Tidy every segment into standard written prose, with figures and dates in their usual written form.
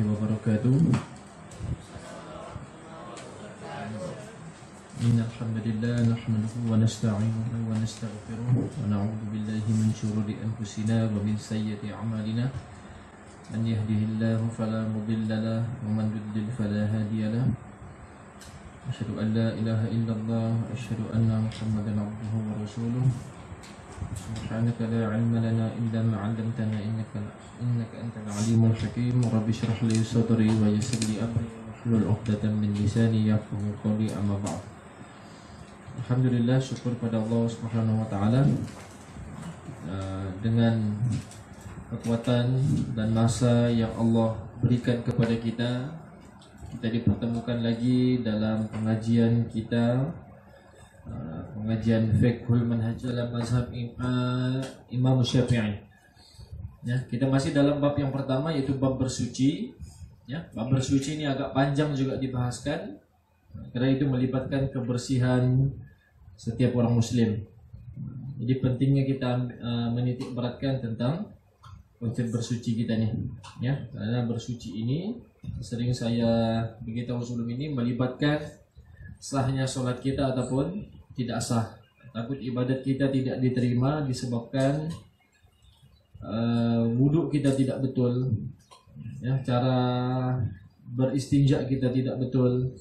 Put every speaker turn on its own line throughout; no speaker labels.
wabarakatuh. Innal hamdalillah nahmaduhu wa nasta'inuhu wa nastaghfiruh wa na'udzu billahi min shururi anfusina wa min sayyiati a'malina. Man yahdihillahu fala mudilla lahu wa man yudlil fala hadiya lahu. Asyhadu an la ilaha illallah wa asyhadu anna Muhammadan abduhu wa rasuluh. Subhanaka la ilma lana illa ma 'allamtana innaka antal alimul hakim. Rabbi shrah li sadri wa yassir li amri wahlul 'uqdatam min lisani yafqahu qawli, amma ba'd. Alhamdulillah, syukur pada Allah Subhanahu wa taala dengan kekuatan dan masa yang Allah berikan kepada kita dipertemukan lagi dalam pengajian kita, pengajian fiqhul manhaj dalam mazhab Imam Syafi'i. Ya, kita masih dalam bab yang pertama, yaitu bab bersuci. Ya, bab bersuci ini agak panjang juga dibahaskan karena itu melibatkan kebersihan setiap orang muslim. Jadi pentingnya kita menitik beratkan tentang konsep bersuci kita nih, ya, karena bersuci ini sering saya beritahu sebelum ini melibatkan sahnya sholat kita ataupun tidak sah. Takut ibadat kita tidak diterima disebabkan wudhu kita tidak betul, ya, cara beristinja kita tidak betul,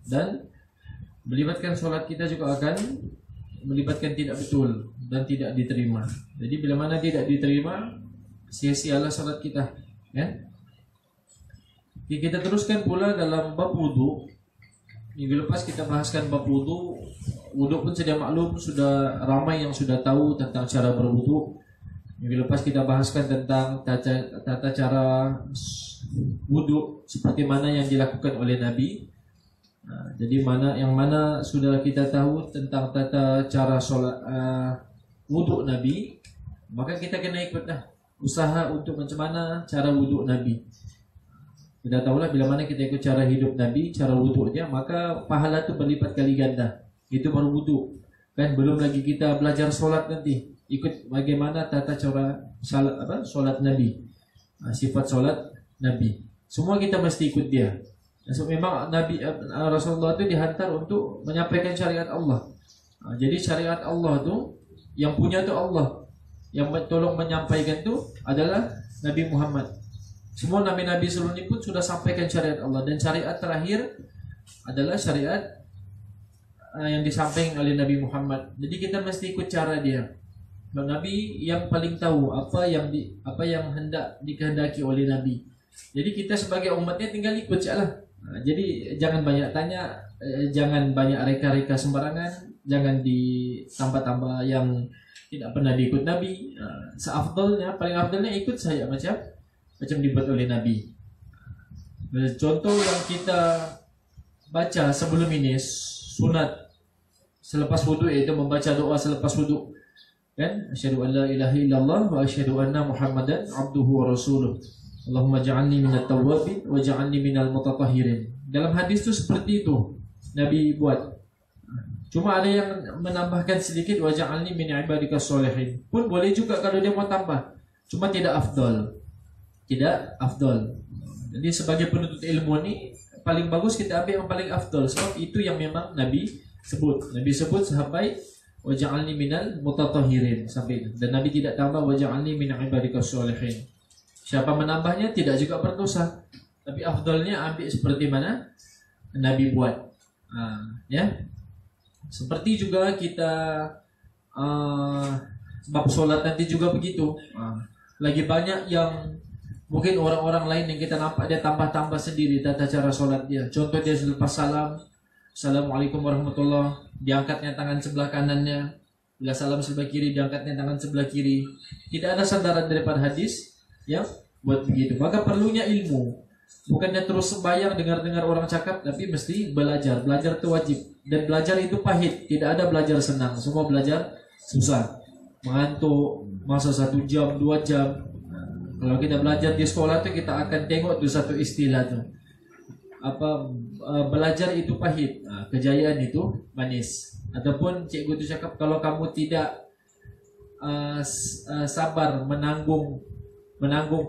dan melibatkan sholat kita juga akan melibatkan tidak betul dan tidak diterima. Jadi bila mana tidak diterima, sia-sialah sholat kita, ya. Kita teruskan pula dalam bab wudu. Minggu lepas kita bahaskan bab wudu. Wudu pun sedia maklum, sudah ramai yang sudah tahu tentang cara berwudu. Minggu lepas kita bahaskan tentang tata cara wudu seperti mana yang dilakukan oleh Nabi. Jadi yang mana sudah kita tahu tentang tata cara sholat wudu Nabi, maka kita kena ikutlah usaha untuk macam mana cara wudu Nabi. Sudah tahulah bila mana kita ikut cara hidup Nabi, cara wudu dia, maka pahala itu berlipat kali ganda. Itu baru wudu. Kan belum lagi kita belajar sholat nanti, ikut bagaimana tata cara sholat Nabi, sifat sholat Nabi. Semua kita mesti ikut dia. So, memang Nabi Rasulullah itu dihantar untuk menyampaikan syariat Allah. Jadi syariat Allah itu yang punya itu Allah, yang tolong menyampaikan itu adalah Nabi Muhammad. Semua nabi-nabi sebelumnya pun sudah sampaikan syariat Allah, dan syariat terakhir adalah syariat yang disampaikan oleh Nabi Muhammad. Jadi kita mesti ikut cara dia. Nabi yang paling tahu apa yang hendak dikehendaki oleh Nabi. Jadi kita sebagai umatnya tinggal ikut sajalah. Jadi jangan banyak tanya, jangan banyak reka-reka sembarangan, jangan ditambah-tambah yang tidak pernah diikut Nabi. Paling afdalnya ikut saya macam dibuat oleh Nabi. Contoh yang kita baca sebelum ini, sunat selepas wudu, yaitu membaca doa selepas wudu. Kan? Asyhadu an la ilaha illallah wa asyhadu anna Muhammadan abduhu wa rasuluh. Allahumma ja'alni minat tawwabin wa ja'alni minal mutatahhirin. Dalam hadis itu seperti itu Nabi buat. Cuma ada yang menambahkan sedikit, wa ja'alni min ibadikas sholihin. Pun boleh juga kalau dia mau tambah. Cuma tidak afdal. Tidak afdal. Jadi sebagai penuntut ilmu ini paling bagus kita ambil yang paling afdal, sebab itu yang memang Nabi sebut. Nabi sebut sampai wa ja'alni minal mutatahhirin sampai itu. Dan Nabi tidak tambah wa ja'alni min ibadikas sholihin. Siapa menambahnya tidak juga berdosa, tapi afdalnya ambil seperti mana Nabi buat. Ya, seperti juga kita bab sholat nanti juga begitu. Lagi banyak yang mungkin orang-orang lain yang kita nampak dia tambah-tambah sendiri tata cara sholat dia. Contoh dia selepas salam, assalamualaikum warahmatullah, diangkatnya tangan sebelah kanannya. Bila salam sebelah kiri, diangkatnya tangan sebelah kiri. Tidak ada sandaran daripada hadis yang buat begitu. Maka perlunya ilmu. Bukannya terus sembahyang dengar-dengar orang cakap, tapi mesti belajar. Belajar itu wajib. Dan belajar itu pahit. Tidak ada belajar senang. Semua belajar susah. Mengantuk masa 1 jam, 2 jam. Kalau kita belajar di sekolah itu kita akan tengok tuh satu istilah tuh. Belajar itu pahit. Kejayaan itu manis. Ataupun cikgu itu cakap, kalau kamu tidak sabar menanggung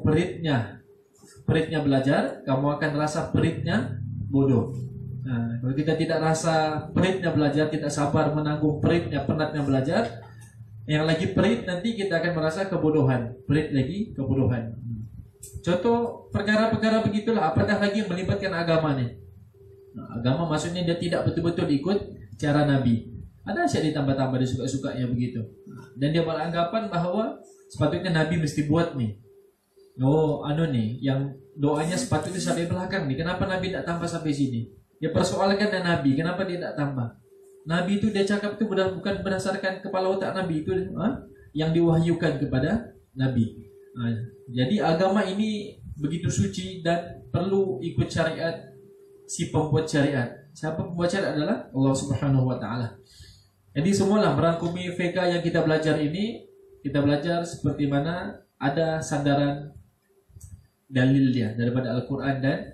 peritnya peritnya belajar, kamu akan rasa peritnya bodoh. Nah, kalau kita tidak rasa peritnya belajar, tidak sabar menanggung peritnya, penatnya belajar, yang lagi perit nanti kita akan merasa kebodohan, perit lagi kebodohan. Contoh perkara-perkara begitulah, apatah lagi yang melibatkan agama nih. Nah, agama maksudnya dia tidak betul-betul ikut cara Nabi. Ada sih ditambah-tambah dia suka-sukanya begitu. Dan dia beranggapan bahwa sepatutnya Nabi mesti buat nih. Oh, nih, yang doanya sepatutnya sampai belakang nih. Kenapa Nabi tidak tambah sampai sini? Dia persoalkan dan Nabi, kenapa dia tidak tambah? Nabi itu dia cakap itu bukan berdasarkan kepala otak Nabi itu yang diwahyukan kepada Nabi. Jadi agama ini begitu suci dan perlu ikut syariat si pembuat syariat. Siapa pembuat syariat adalah Allah Subhanahu wa taala. Jadi semualah merangkumi FK yang kita belajar ini, kita belajar seperti mana ada sandaran dalilnya daripada Al-Qur'an dan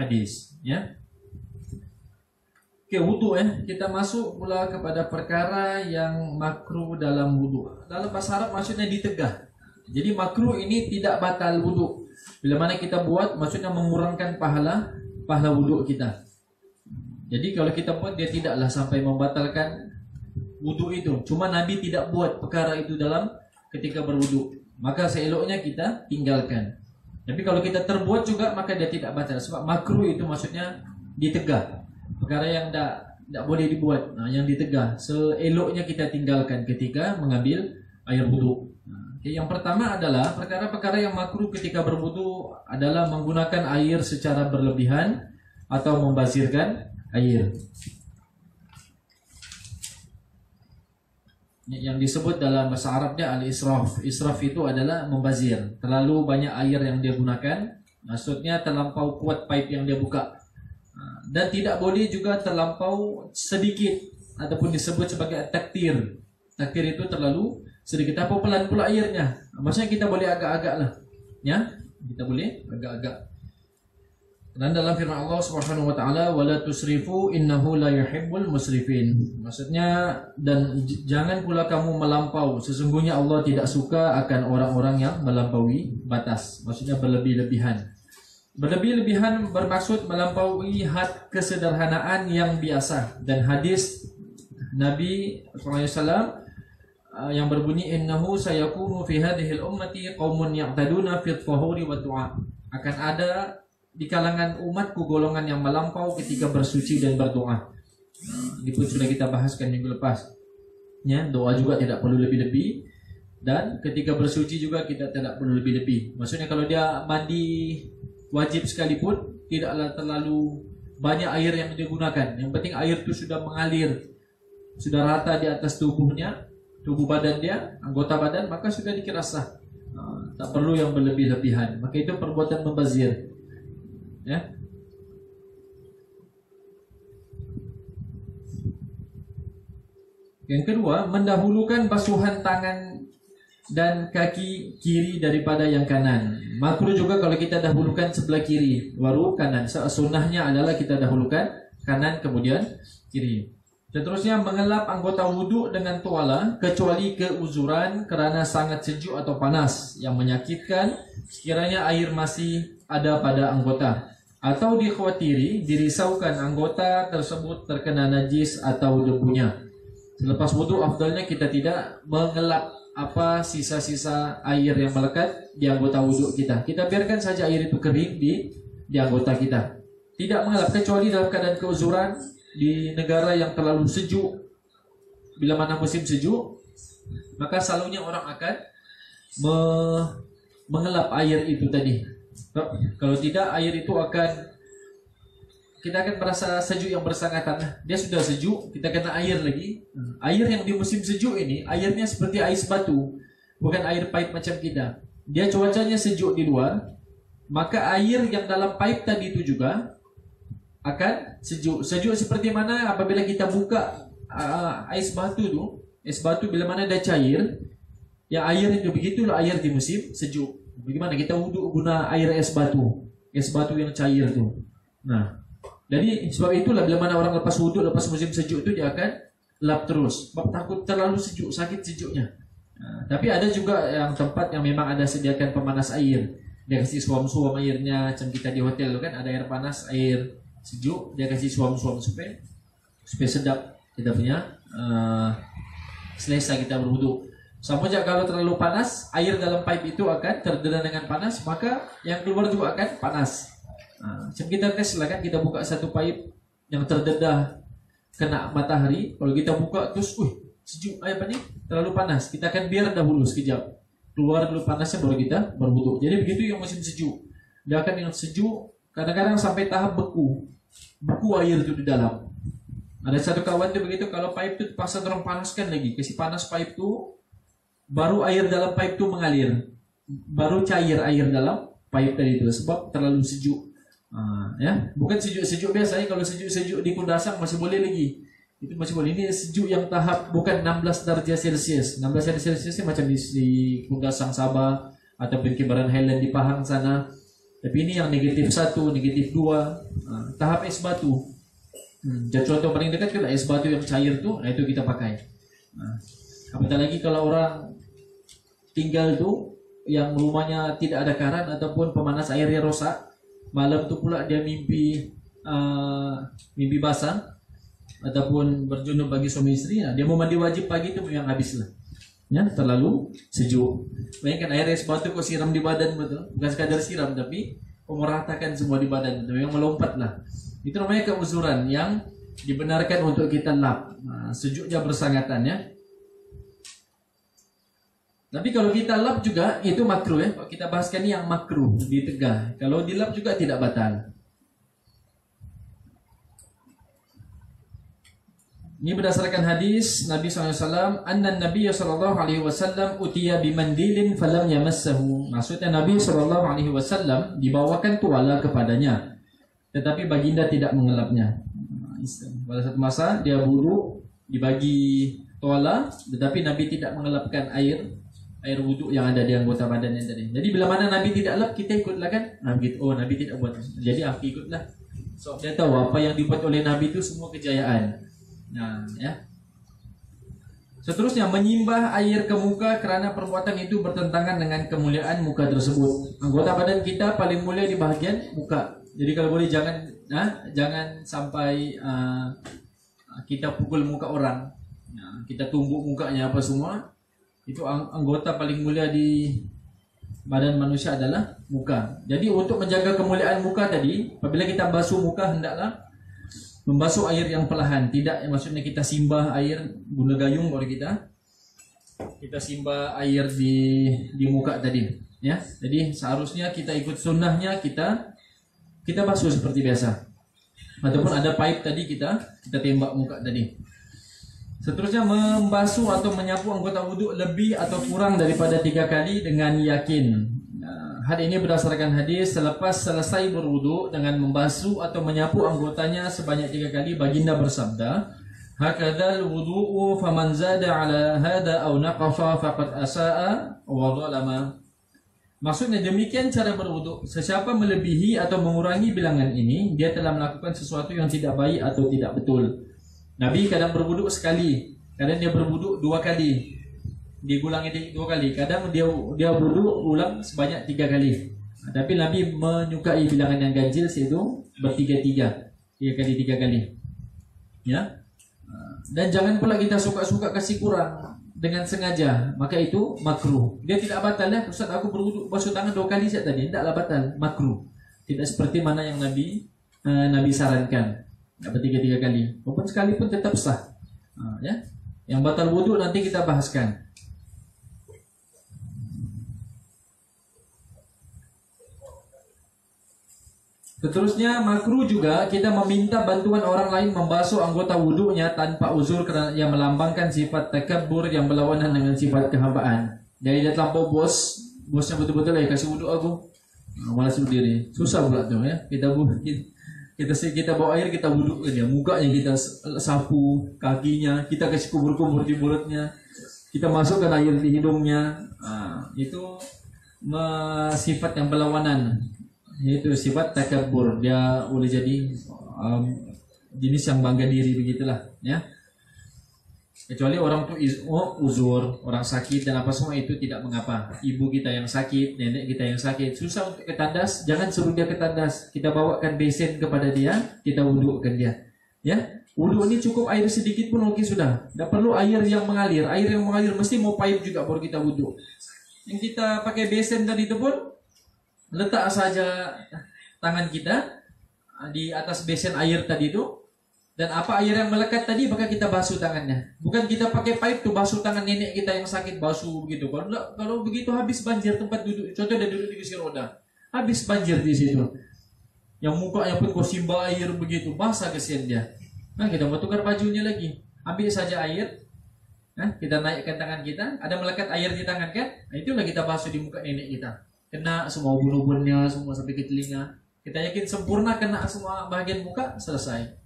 hadis, ya. Oke, wudu kita masuk pula kepada perkara yang makruh dalam wudu. Dalam bahasa Arab maksudnya ditegah. Jadi makruh ini tidak batal wudu. Bila mana kita buat maksudnya mengurangkan pahala wudu kita. Jadi kalau kita buat dia tidaklah sampai membatalkan wudu itu. Cuma Nabi tidak buat perkara itu dalam ketika berwudu. Maka seeloknya kita tinggalkan. Tapi kalau kita terbuat juga maka dia tidak batal. Sebab makruh itu maksudnya ditegah. Perkara yang tidak boleh dibuat, yang ditegah, seeloknya kita tinggalkan ketika mengambil air wudu. Yang pertama adalah perkara-perkara yang makruh ketika berwudu adalah menggunakan air secara berlebihan atau membazirkan air. Yang disebut dalam bahasa Arabnya al-israf. Israf itu adalah membazir. Terlalu banyak air yang dia gunakan, maksudnya terlampau kuat pipe yang dia buka. Dan tidak boleh juga terlampau sedikit ataupun disebut sebagai taktir. Taktir itu terlalu sedikit. Apa pelan pula airnya? Maksudnya kita boleh agak-agak lah, ya. Kita boleh agak-agak. Dan dalam firman Allah Subhanahu wa taala, "Wala tusrifu innahu la yuhibbul musrifin." Maksudnya dan jangan pula kamu melampau. Sesungguhnya Allah tidak suka akan orang-orang yang melampaui batas. Maksudnya berlebih-lebihan. Berlebih-lebihan bermaksud melampaui had kesederhanaan yang biasa. Dan hadis Nabi SAW yang berbunyi innahu sayakunu fi hadhil ummati qaumun ya'taduna fi at-tahuri wa du'a. Akan ada di kalangan umatku golongan yang melampau ketika bersuci dan berdoa. Ini pun sudah kita bahaskan minggu lepas. Ya, doa juga tidak perlu lebih-lebih dan ketika bersuci juga kita tidak perlu lebih-lebih. Maksudnya kalau dia mandi wajib sekalipun tidaklah terlalu banyak air yang digunakan. Yang penting air itu sudah mengalir, sudah rata di atas tubuhnya, tubuh badan dia, anggota badan, maka sudah dikira sah. Tak perlu yang berlebih-lebihan. Maka itu perbuatan membazir. Ya. Yang kedua, mendahulukan basuhan tangan dan kaki kiri daripada yang kanan. Makruh juga kalau kita dahulukan sebelah kiri baru kanan. Sunnahnya adalah kita dahulukan kanan kemudian kiri. Seterusnya mengelap anggota wudhu dengan tuala kecuali keuzuran kerana sangat sejuk atau panas yang menyakitkan sekiranya air masih ada pada anggota atau dikhawatiri dirisaukan anggota tersebut terkena najis atau debunya. Selepas wudhu afdalnya kita tidak mengelap sisa-sisa air yang melekat di anggota wudhu kita. Kita biarkan saja air itu kering di anggota kita. Tidak mengelap kecuali dalam keadaan keuzuran di negara yang terlalu sejuk. Bila mana musim sejuk, maka selalunya orang akan mengelap air itu tadi. Kalau tidak, air itu kita akan merasa sejuk yang bersangatan. Dia sudah sejuk, kita kena air lagi. Air yang di musim sejuk ini, airnya seperti ais batu, bukan air pipe macam kita. Dia cuacanya sejuk di luar, maka air yang dalam pipe tadi itu juga akan sejuk. Sejuk seperti mana apabila kita buka ais batu tu. Es batu bila mana ada cair, yang air itu begitulah air di musim sejuk. Bagaimana kita wudhu guna air es batu yang cair tu. Nah, jadi sebab itulah bila mana orang lepas wudhu lepas musim sejuk itu dia akan lap terus. Sebab takut terlalu sejuk, sakit sejuknya. Tapi ada juga yang tempat yang memang ada sediakan pemanas air. dia kasih suam-suam airnya, macam kita di hotel kan ada air panas, air sejuk, dia kasih suam-suam supaya sedap kita punya selesa kita berwudu. Sama saja kalau terlalu panas, air dalam pipe itu akan terdedah dengan panas, maka yang keluar juga akan panas. Macam kita tes lah kan, kita buka satu pipe yang terdedah kena matahari, kalau kita buka terus, sejuk, apa nih? Terlalu panas, kita akan biar dahulu sekejap, keluar dulu panasnya baru kita berwudu. Jadi begitu yang musim sejuk, dia akan yang sejuk, kadang-kadang sampai tahap beku air itu di dalam. Ada satu kawan tuh begitu, kalau pipe itu pasang terang panaskan lagi, kasih panas pipe tuh, baru air dalam pipe itu mengalir, baru cair air dalam pipe tadi itu, sebab terlalu sejuk. Ya, bukan sejuk biasa ya. Kalau sejuk di kundasan masih boleh lagi, itu masih boleh. Ini sejuk yang tahap bukan 16 derajat Celcius. 16 derajat Celcius macam di kundasan Sabah ataupun Kimbaran Highland di Pahang sana. Tapi ini yang -1, -2, tahap es batu. Jadi contoh paling dekat kan es batu yang cair tuh, itu kita pakai. Apatah lagi kalau orang tinggal tuh yang rumahnya tidak ada karan ataupun pemanas airnya rosak, malam tuh pula dia mimpi basah ataupun berjunub bagi suami istri, dia mau mandi wajib pagi itu yang habis lah. Ya, terlalu sejuk. Bayangkan air es batu kok siram di badan betul, bukan sekadar siram tapi meratakan semua di badan, itu yang melompat lah. Itu namanya keuzuran yang dibenarkan untuk kita lap. Sejuknya bersangatan ya. Tapi kalau kita lap juga itu makruh ya. Kalau kita bahaskan ini yang makruh ditegah. Kalau dilap juga tidak batal. Ini berdasarkan hadis Nabi SAW. Anna Nabi SAW utiya bimandilin falam yamassahu. Maksudnya Nabi SAW dibawakan tuala kepadanya, tetapi baginda tidak mengelapnya. Pada satu masa dia wudu, dibagi tuala, tetapi Nabi tidak mengelapkan air wudu yang ada di anggota badannya tadi. Jadi bila mana Nabi tidak lap, kita ikutlah kan? Nabi tidak buat. Jadi aku ikutlah. So dia tahu apa yang dibuat oleh Nabi itu semua kejayaan. Nah, ya. Seterusnya menyimbah air ke muka kerana perbuatan itu bertentangan dengan kemuliaan muka tersebut. Anggota badan kita paling mulia di bahagian muka. Jadi kalau boleh jangan sampai kita pukul muka orang. Kita tumbuk mukanya apa semua. Itu anggota paling mulia di badan manusia adalah muka. Jadi untuk menjaga kemuliaan muka tadi, apabila kita basuh muka hendaklah membasuh air yang perlahan. Tidak maksudnya kita simbah air guna gayung baru kita simbah air di muka tadi, ya. Jadi seharusnya kita ikut sunnahnya, kita basuh seperti biasa. Ataupun ada pipe tadi kita tembak muka tadi. Seterusnya membasuh atau menyapu anggota wudhu lebih atau kurang daripada 3 kali dengan yakin. Hal ini berdasarkan hadis, selepas selesai berwudhu dengan membasuh atau menyapu anggotanya sebanyak 3 kali, baginda bersabda, hakadzal wudhu'u faman zada ala hada aw naqasa faqad asaa wa zalama. Maksudnya demikian cara berwudhu, sesiapa melebihi atau mengurangi bilangan ini, dia telah melakukan sesuatu yang tidak baik atau tidak betul. Nabi kadang berwuduk sekali, kadang dia berwuduk 2 kali, digulangi 2 kali, kadang dia berwuduk ulang sebanyak 3 kali. Tapi Nabi menyukai bilangan yang ganjil, yaitu bertiga-tiga, 3 kali 3 kali. Ya. Dan jangan pula kita suka-suka kasih kurang dengan sengaja, maka itu makruh. Dia tidak batal ya, Ustaz aku berwuduk basuh tangan 2 kali saja tadi, tidaklah batal, makruh. Tidak seperti mana yang Nabi sarankan. Dapat 3 kali, walaupun sekali pun tetap sah. Ya, yang batal wudhu nanti kita bahaskan. Seterusnya makruh juga kita meminta bantuan orang lain membasuh anggota wudhunya tanpa uzur kerana yang melambangkan sifat takabbur yang berlawanan dengan sifat kehambaan. Jadi dia terlampau bosnya betul-betul kasih wudhu aku, malas berdiri, susah pula tuh ya. Kita bawa air, kita wudhu dia, mukanya kita sapu, kakinya kita kasih kumur-kumur di mulutnya, kita masukkan air di hidungnya. Itu sifat yang berlawanan, yaitu sifat takabbur. Dia boleh jadi jenis yang bangga diri begitulah, ya. Kecuali orang tuh uzur, orang sakit dan apa semua itu tidak mengapa. Ibu kita yang sakit, nenek kita yang sakit, susah untuk ke tandas, jangan suruh dia ke tandas. Kita bawakan besen kepada dia, kita wudhukan dia. Ya, wudhu ini cukup air sedikit pun oke sudah. Tidak perlu air yang mengalir. Air yang mengalir mesti mau pahit juga baru kita wudhu. Yang kita pakai besen tadi itu pun letak saja tangan kita di atas besen air tadi itu. Dan apa air yang melekat tadi, maka kita basuh tangannya. Bukan kita pakai pipe tuh basuh tangan nenek kita yang sakit, basuh begitu. Kalau begitu habis banjir tempat duduk. Contoh dia duduk di kursi roda, habis banjir di situ. Yang mukanya pun kosimba air begitu, basah kesian dia. Nah kita mau tukar bajunya lagi. Ambil saja air, kita naikkan tangan kita. Ada melekat air di tangan kan? Nah itulah kita basuh di muka nenek kita. Kena semua ubun-ubunnya, semua sampai ke telinga. Kita yakin sempurna kena semua bagian muka, selesai.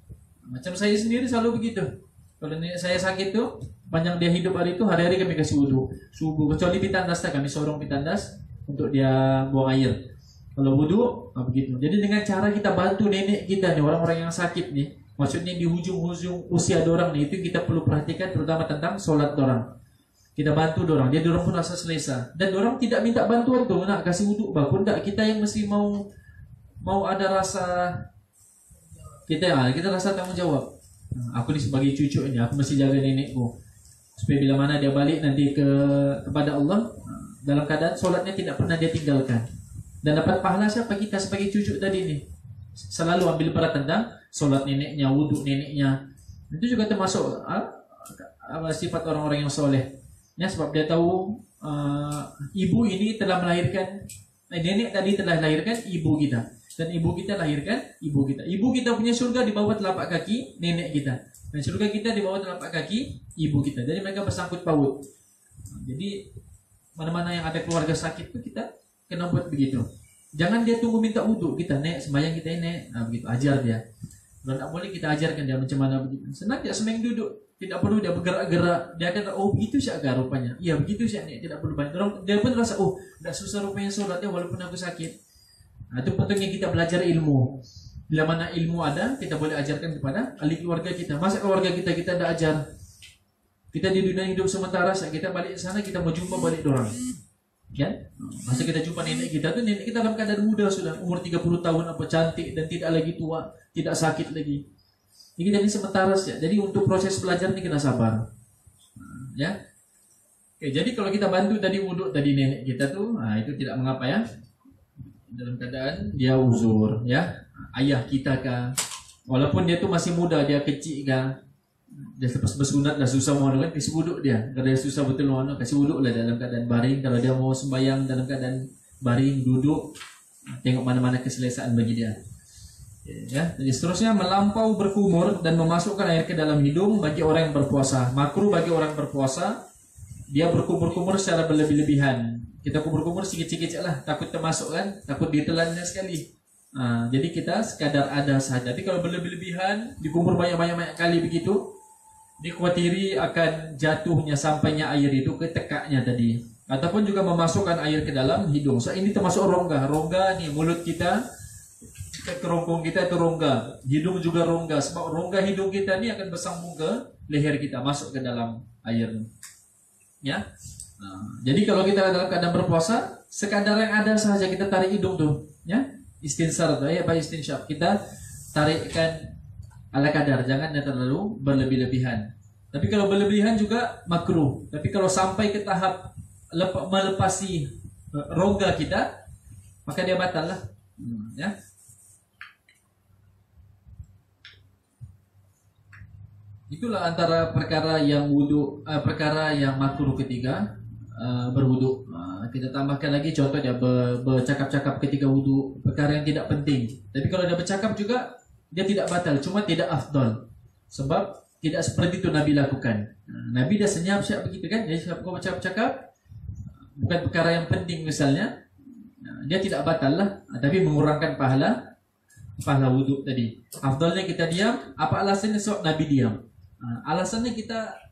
Macam saya sendiri selalu begitu. Kalau nenek saya sakit tuh, panjang dia hidup hari itu, hari-hari kami kasih wudhu subuh. Kecuali pitandas, kami sorong pitandas untuk dia buang air. Kalau wudhu, begitu. Jadi dengan cara kita bantu nenek kita nih, orang-orang yang sakit nih, maksudnya di ujung-ujung usia dorang nih, itu kita perlu perhatikan terutama tentang sholat dorang. Kita bantu dorang, dia dorang pun rasa selesa. Dan dorang tidak minta bantuan tuh, nak kasih wudhu, bahkan tidak kita yang mesti mau ada rasa. Kita rasa tanggung jawab. Aku ini sebagai cucu ini, aku mesti jaga nenekku supaya bila mana dia balik nanti kepada Allah dalam keadaan solatnya tidak pernah dia tinggalkan. Dan dapat pahala siapa? Kita sebagai cucu tadi ini. Selalu ambil berat tentang solat neneknya, wudhu neneknya. Itu juga termasuk sifat orang-orang yang soleh. Ya, sebab dia tahu ibu ini telah melahirkan, nenek tadi telah melahirkan ibu kita. Dan ibu kita lahirkan ibu kita. Ibu kita punya surga di bawah telapak kaki nenek kita. Dan surga kita di bawah telapak kaki ibu kita. Jadi mereka bersangkut paut. Jadi mana-mana yang ada keluarga sakit itu kita kena buat begitu. Jangan dia tunggu minta wudhu, kita nek sembahyang kita nek, begitu ajar dia. Kalau tak boleh kita ajarkan dia macam mana begitu. Senang dia semeng duduk, tidak perlu dia bergerak-gerak. Dia akan begitu sih agak rupanya. Iya begitu sih nek, tidak perlu banyak. Dia pun rasa tidak susah rupanya sholatnya walaupun aku sakit. Nah, itu pentingnya kita belajar ilmu. Bila mana ilmu ada, kita boleh ajarkan kepada ahli keluarga kita. Masa keluarga kita tidak ajar? Kita di dunia hidup sementara, saat kita balik ke sana, kita mau jumpa balik dorang. Ya? Masa kita jumpa nenek kita tuh, nenek kita dalam keadaan muda sudah, umur 30 tahun, apa cantik dan tidak lagi tua, tidak sakit lagi. Ini jadi sementara saja. Jadi untuk proses belajar ini kita sabar. Ya. Oke, jadi kalau kita bantu tadi wudhu tadi nenek kita tuh, itu tidak mengapa ya. Dalam keadaan dia uzur, ya, ayah kita kah, walaupun dia tuh masih muda, dia kecil kah, dia lepas bersunat dah susah mau kan, kasih wuduk dia, kalau dia susah betul mau kasih wuduk lah dalam keadaan baring. Kalau dia mau sembahyang dalam keadaan baring duduk, tengok mana-mana keselesaan bagi dia. Ya, jadi seterusnya melampau berkumur dan memasukkan air ke dalam hidung bagi orang yang berpuasa. Makruh bagi orang berpuasa dia berkumur-kumur secara berlebih-lebihan. Kita kumur-kumur sikit-sikit lah, takut termasuk kan, takut ditelannya sekali. Jadi kita sekadar ada saja. Tapi kalau berlebih-lebihan, dikumur banyak-banyak kali begitu, dikhawatiri akan jatuhnya sampainya air itu ke tekaknya tadi. Ataupun juga memasukkan air ke dalam hidung. So ini termasuk rongga. Rongga nih mulut kita, kerongkong kita itu rongga. Hidung juga rongga. Sebab rongga hidung kita ini akan bersambung ke leher kita, masuk ke dalam air. Ya. Jadi kalau kita dalam keadaan berpuasa, sekadar yang ada saja kita tarik hidung tuh, ya, istinsar tuh, ya, istinsyaq. Kita tarikkan ala kadar, jangan terlalu berlebih-lebihan. Tapi kalau berlebihan juga makruh. Tapi kalau sampai ke tahap melepasi rongga kita, maka dia batal lah, ya. Itulah antara perkara yang perkara yang makruh ketiga. Berwudu. Kita tambahkan lagi contoh dia bercakap-cakap ketika wudu, perkara yang tidak penting. Tapi kalau dia bercakap juga dia tidak batal, cuma tidak afdal. Sebab tidak seperti itu Nabi lakukan. Nabi dah senyap-senyap begitu kan. Jadi kalau bercakap-cakap bukan perkara yang penting misalnya, dia tidak batal lah, tapi mengurangkan pahala wudu tadi. Afdalnya kita diam. Apa alasannya? Sebab Nabi diam. Alasannya kita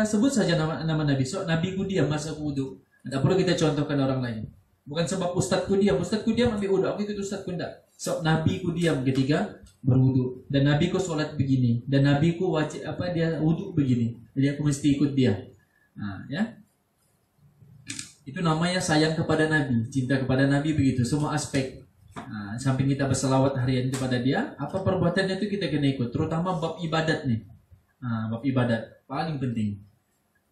sebut saja nama Nabi. So Nabi ku diam masa wudu. Tidak perlu kita contohkan orang lain. Bukan sebab ustadku diam ambil wudu, aku ikut ustadku enggak. So, Nabi ku diam ketika berwudu, dan Nabi ku sholat begini, dan Nabi ku wajib dia wudu begini, jadi aku mesti ikut dia. Nah, ya. Itu namanya sayang kepada Nabi, cinta kepada Nabi begitu, semua aspek. Nah, samping kita berselawat harian kepada dia, apa perbuatannya itu kita kena ikut, terutama bab ibadat nih. Nah, bab ibadat paling penting.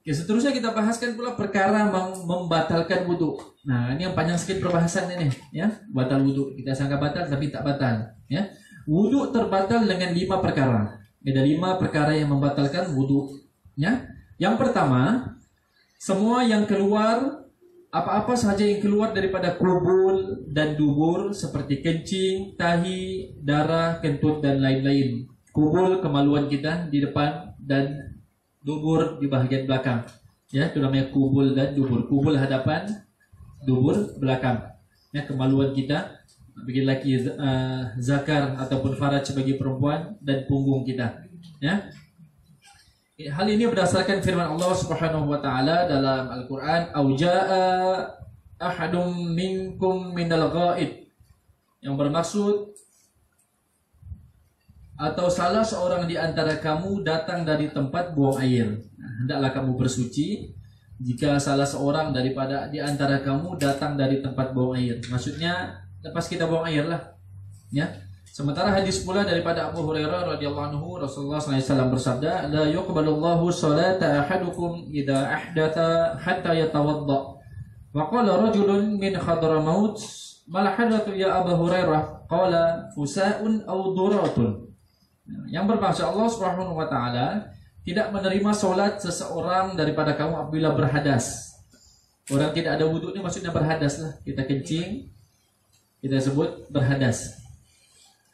Oke, seterusnya kita bahaskan pula perkara membatalkan wudu. Nah, ini yang panjang sedikit perbahasannya nih, ya. Batal wudu, kita sangka batal tapi tak batal, ya. Wudu terbatal dengan 5 perkara. Ada 5 perkara yang membatalkan wudu, ya. Yang pertama, semua yang keluar, apa-apa saja yang keluar daripada kubul dan dubur seperti kencing, tahi, darah, kentut dan lain-lain. Kubul kemaluan kita di depan dan dubur di bahagian belakang. Ya, itu namanya kubul dan dubur. Kubul hadapan, dubur belakang. Ya, kemaluan kita bagi laki zakar ataupun faraj bagi perempuan, dan punggung kita. Ya. Hal ini berdasarkan firman Allah Subhanahu wa taala dalam Al-Qur'an, "Au jaa ahadum minkum minal ghaid." Yang bermaksud atau salah seorang di antara kamu datang dari tempat buang air. Nah, hendaklah kamu bersuci jika salah seorang daripada di antara kamu datang dari tempat buang air. Maksudnya lepas kita buang air lah, ya. Sementara hadis pula daripada Abu Hurairah radhiyallahu anhu, Rasulullah SAW bersabda, "La yuqbalullahu salata ahadukum idza ahdatha hatta yatawadda." Wa qala rajulun min Hadramaut, "Mal hadathu ya Abu Hurairah?" Qala fusa'un aw duratun. Yang bermaksud Allah Subhanahu wa taala tidak menerima solat seseorang daripada kamu apabila berhadas. Orang tidak ada wudu ini maksudnya berhadas lah. Kita kencing, kita sebut berhadas.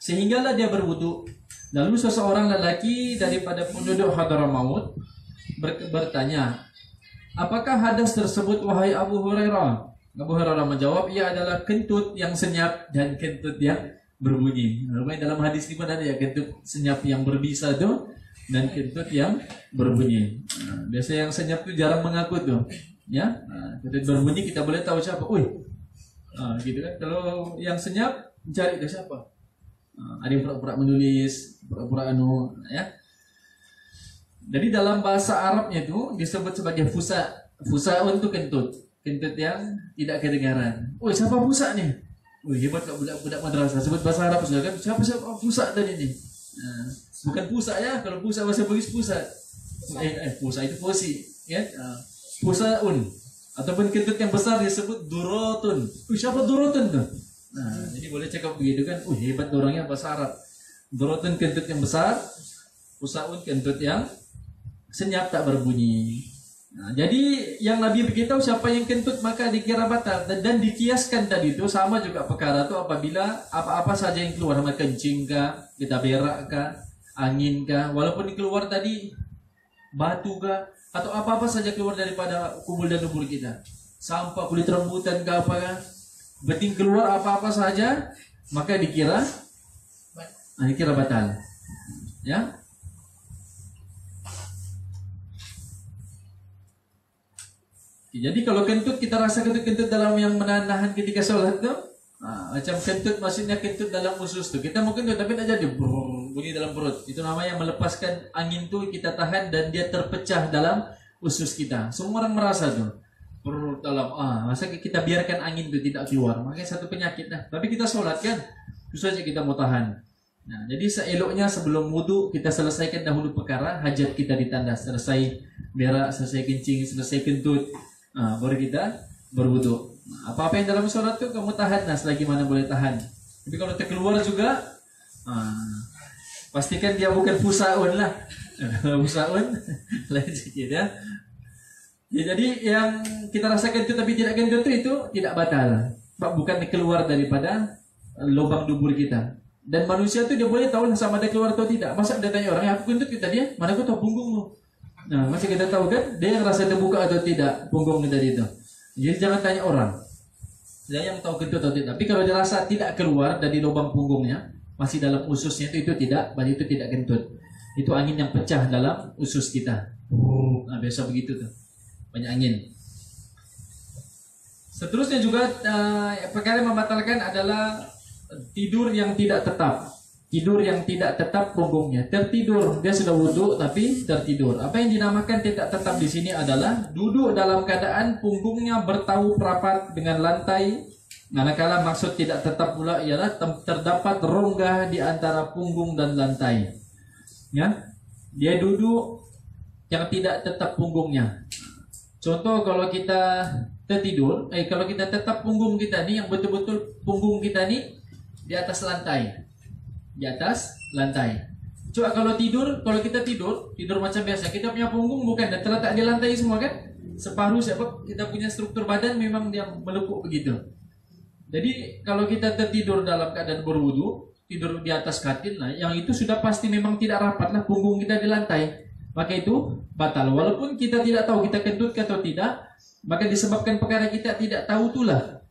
Sehinggalah dia berwudu. Lalu seseorang lelaki daripada penduduk Hadramaut bertanya, "Apakah hadas tersebut wahai Abu Hurairah?" Abu Hurairah menjawab, "Ia adalah kentut yang senyap dan kentut yang berbunyi." Namanya dalam hadis ini ada ya, kentut senyap yang berbisa tuh dan kentut yang berbunyi. Nah, biasa yang senyap tuh jarang mengaku tuh, ya. Nah, kentut berbunyi kita boleh tahu siapa. Gitu kan. Kalau yang senyap cari ke siapa? Ada yang pura-pura menulis, pura-pura ya. Jadi dalam bahasa Arabnya itu disebut sebagai fusa. Fusaun itu kentut, kentut yang tidak kedengaran. Siapa fusa nih? Hebat kak budak-budak madrasah. Sebut bahasa Arab sudah kan. Siapa fusa tadi nih? Bukan pusa ya. Kalau pusa bahasa Bugis pusa. Pusa itu posi, ya. Fusaun ataupun kentut yang besar disebut durotun. Siapa durotun tuh? Nah, jadi boleh cakap begitu kan. Hebat orangnya bahasa Arab. Durotun kentut yang besar, fusaun kentut yang senyap tak berbunyi. Nah, jadi yang Nabi beritahu siapa yang kentut maka dikira batal, dan dikiaskan tadi itu sama juga perkara itu apabila apa-apa saja yang keluar, sama kencing kah, kita berak kah, angin kah, walaupun keluar tadi batu kah, atau apa-apa saja keluar daripada kubul dan dubur kita, sampah kulit rambutan kah, apa kah, beting keluar apa-apa saja maka dikira batal, ya. Jadi kalau kentut kita rasa kentut dalam yang menahan ketika sholat tuh, macam kentut maksudnya kentut dalam usus tuh. Kita mungkin tuh tapi tak jadi bunyi dalam perut. Itu namanya melepaskan angin tuh kita tahan dan dia terpecah dalam usus kita. Semua orang merasa tuh perut dalam masa kita biarkan angin tuh tidak keluar. Makanya satu penyakit dah. Tapi kita sholat kan, susah aja kita mau tahan. Nah, jadi seeloknya sebelum wudu kita selesaikan dahulu perkara hajat kita ditandas. Selesai berak, selesai kencing, selesai kentut. Baru kita berwudu. Apa-apa yang dalam sholat itu kamu tahan selagi mana boleh tahan. Tapi kalau terkeluar juga, pastikan dia bukan fusaun lah. Fusaun lain sedikit ya. Jadi yang kita rasakan itu tapi tidak kentut itu tidak batal. Bukan keluar daripada lubang dubur kita. Dan manusia itu dia boleh tahu sama ada keluar atau tidak. Masa dia tanya orang, aku kentut kita dia, mana aku tahu punggungmu. Nah, masih kita tahu kan dia yang rasa terbuka atau tidak punggung tadi itu. Jadi jangan tanya orang. Dia yang tahu kentut atau tidak. Tapi kalau dia rasa tidak keluar dari lubang punggungnya, masih dalam ususnya itu tidak, berarti itu tidak kentut. Itu angin yang pecah dalam usus kita. Nah, biasa begitu tuh. Banyak angin. Seterusnya juga perkara yang membatalkan adalah tidur yang tidak tetap. Tidur yang tidak tetap punggungnya. Tertidur, dia sudah wudhu tapi tertidur. Apa yang dinamakan tidak tetap di sini adalah duduk dalam keadaan punggungnya bertaup rapat dengan lantai. Manakala maksud tidak tetap pula ialah terdapat rongga di antara punggung dan lantai. Ya, dia duduk yang tidak tetap punggungnya. Contoh kalau kita tertidur, kalau kita tetap punggung kita nih yang betul-betul punggung kita nih di atas lantai. Di atas lantai. Coba kalau kita tidur macam biasa, kita punya punggung bukan terletak di lantai semua kan? Separuh sebab kita punya struktur badan memang dia melekuk begitu. Jadi kalau kita tertidur dalam keadaan berwudu, tidur di atas katil, nah yang itu sudah pasti memang tidak rapatlah punggung kita di lantai. Maka itu batal. Walaupun kita tidak tahu kita kentut atau tidak, maka disebabkan perkara kita tidak tahu itulah,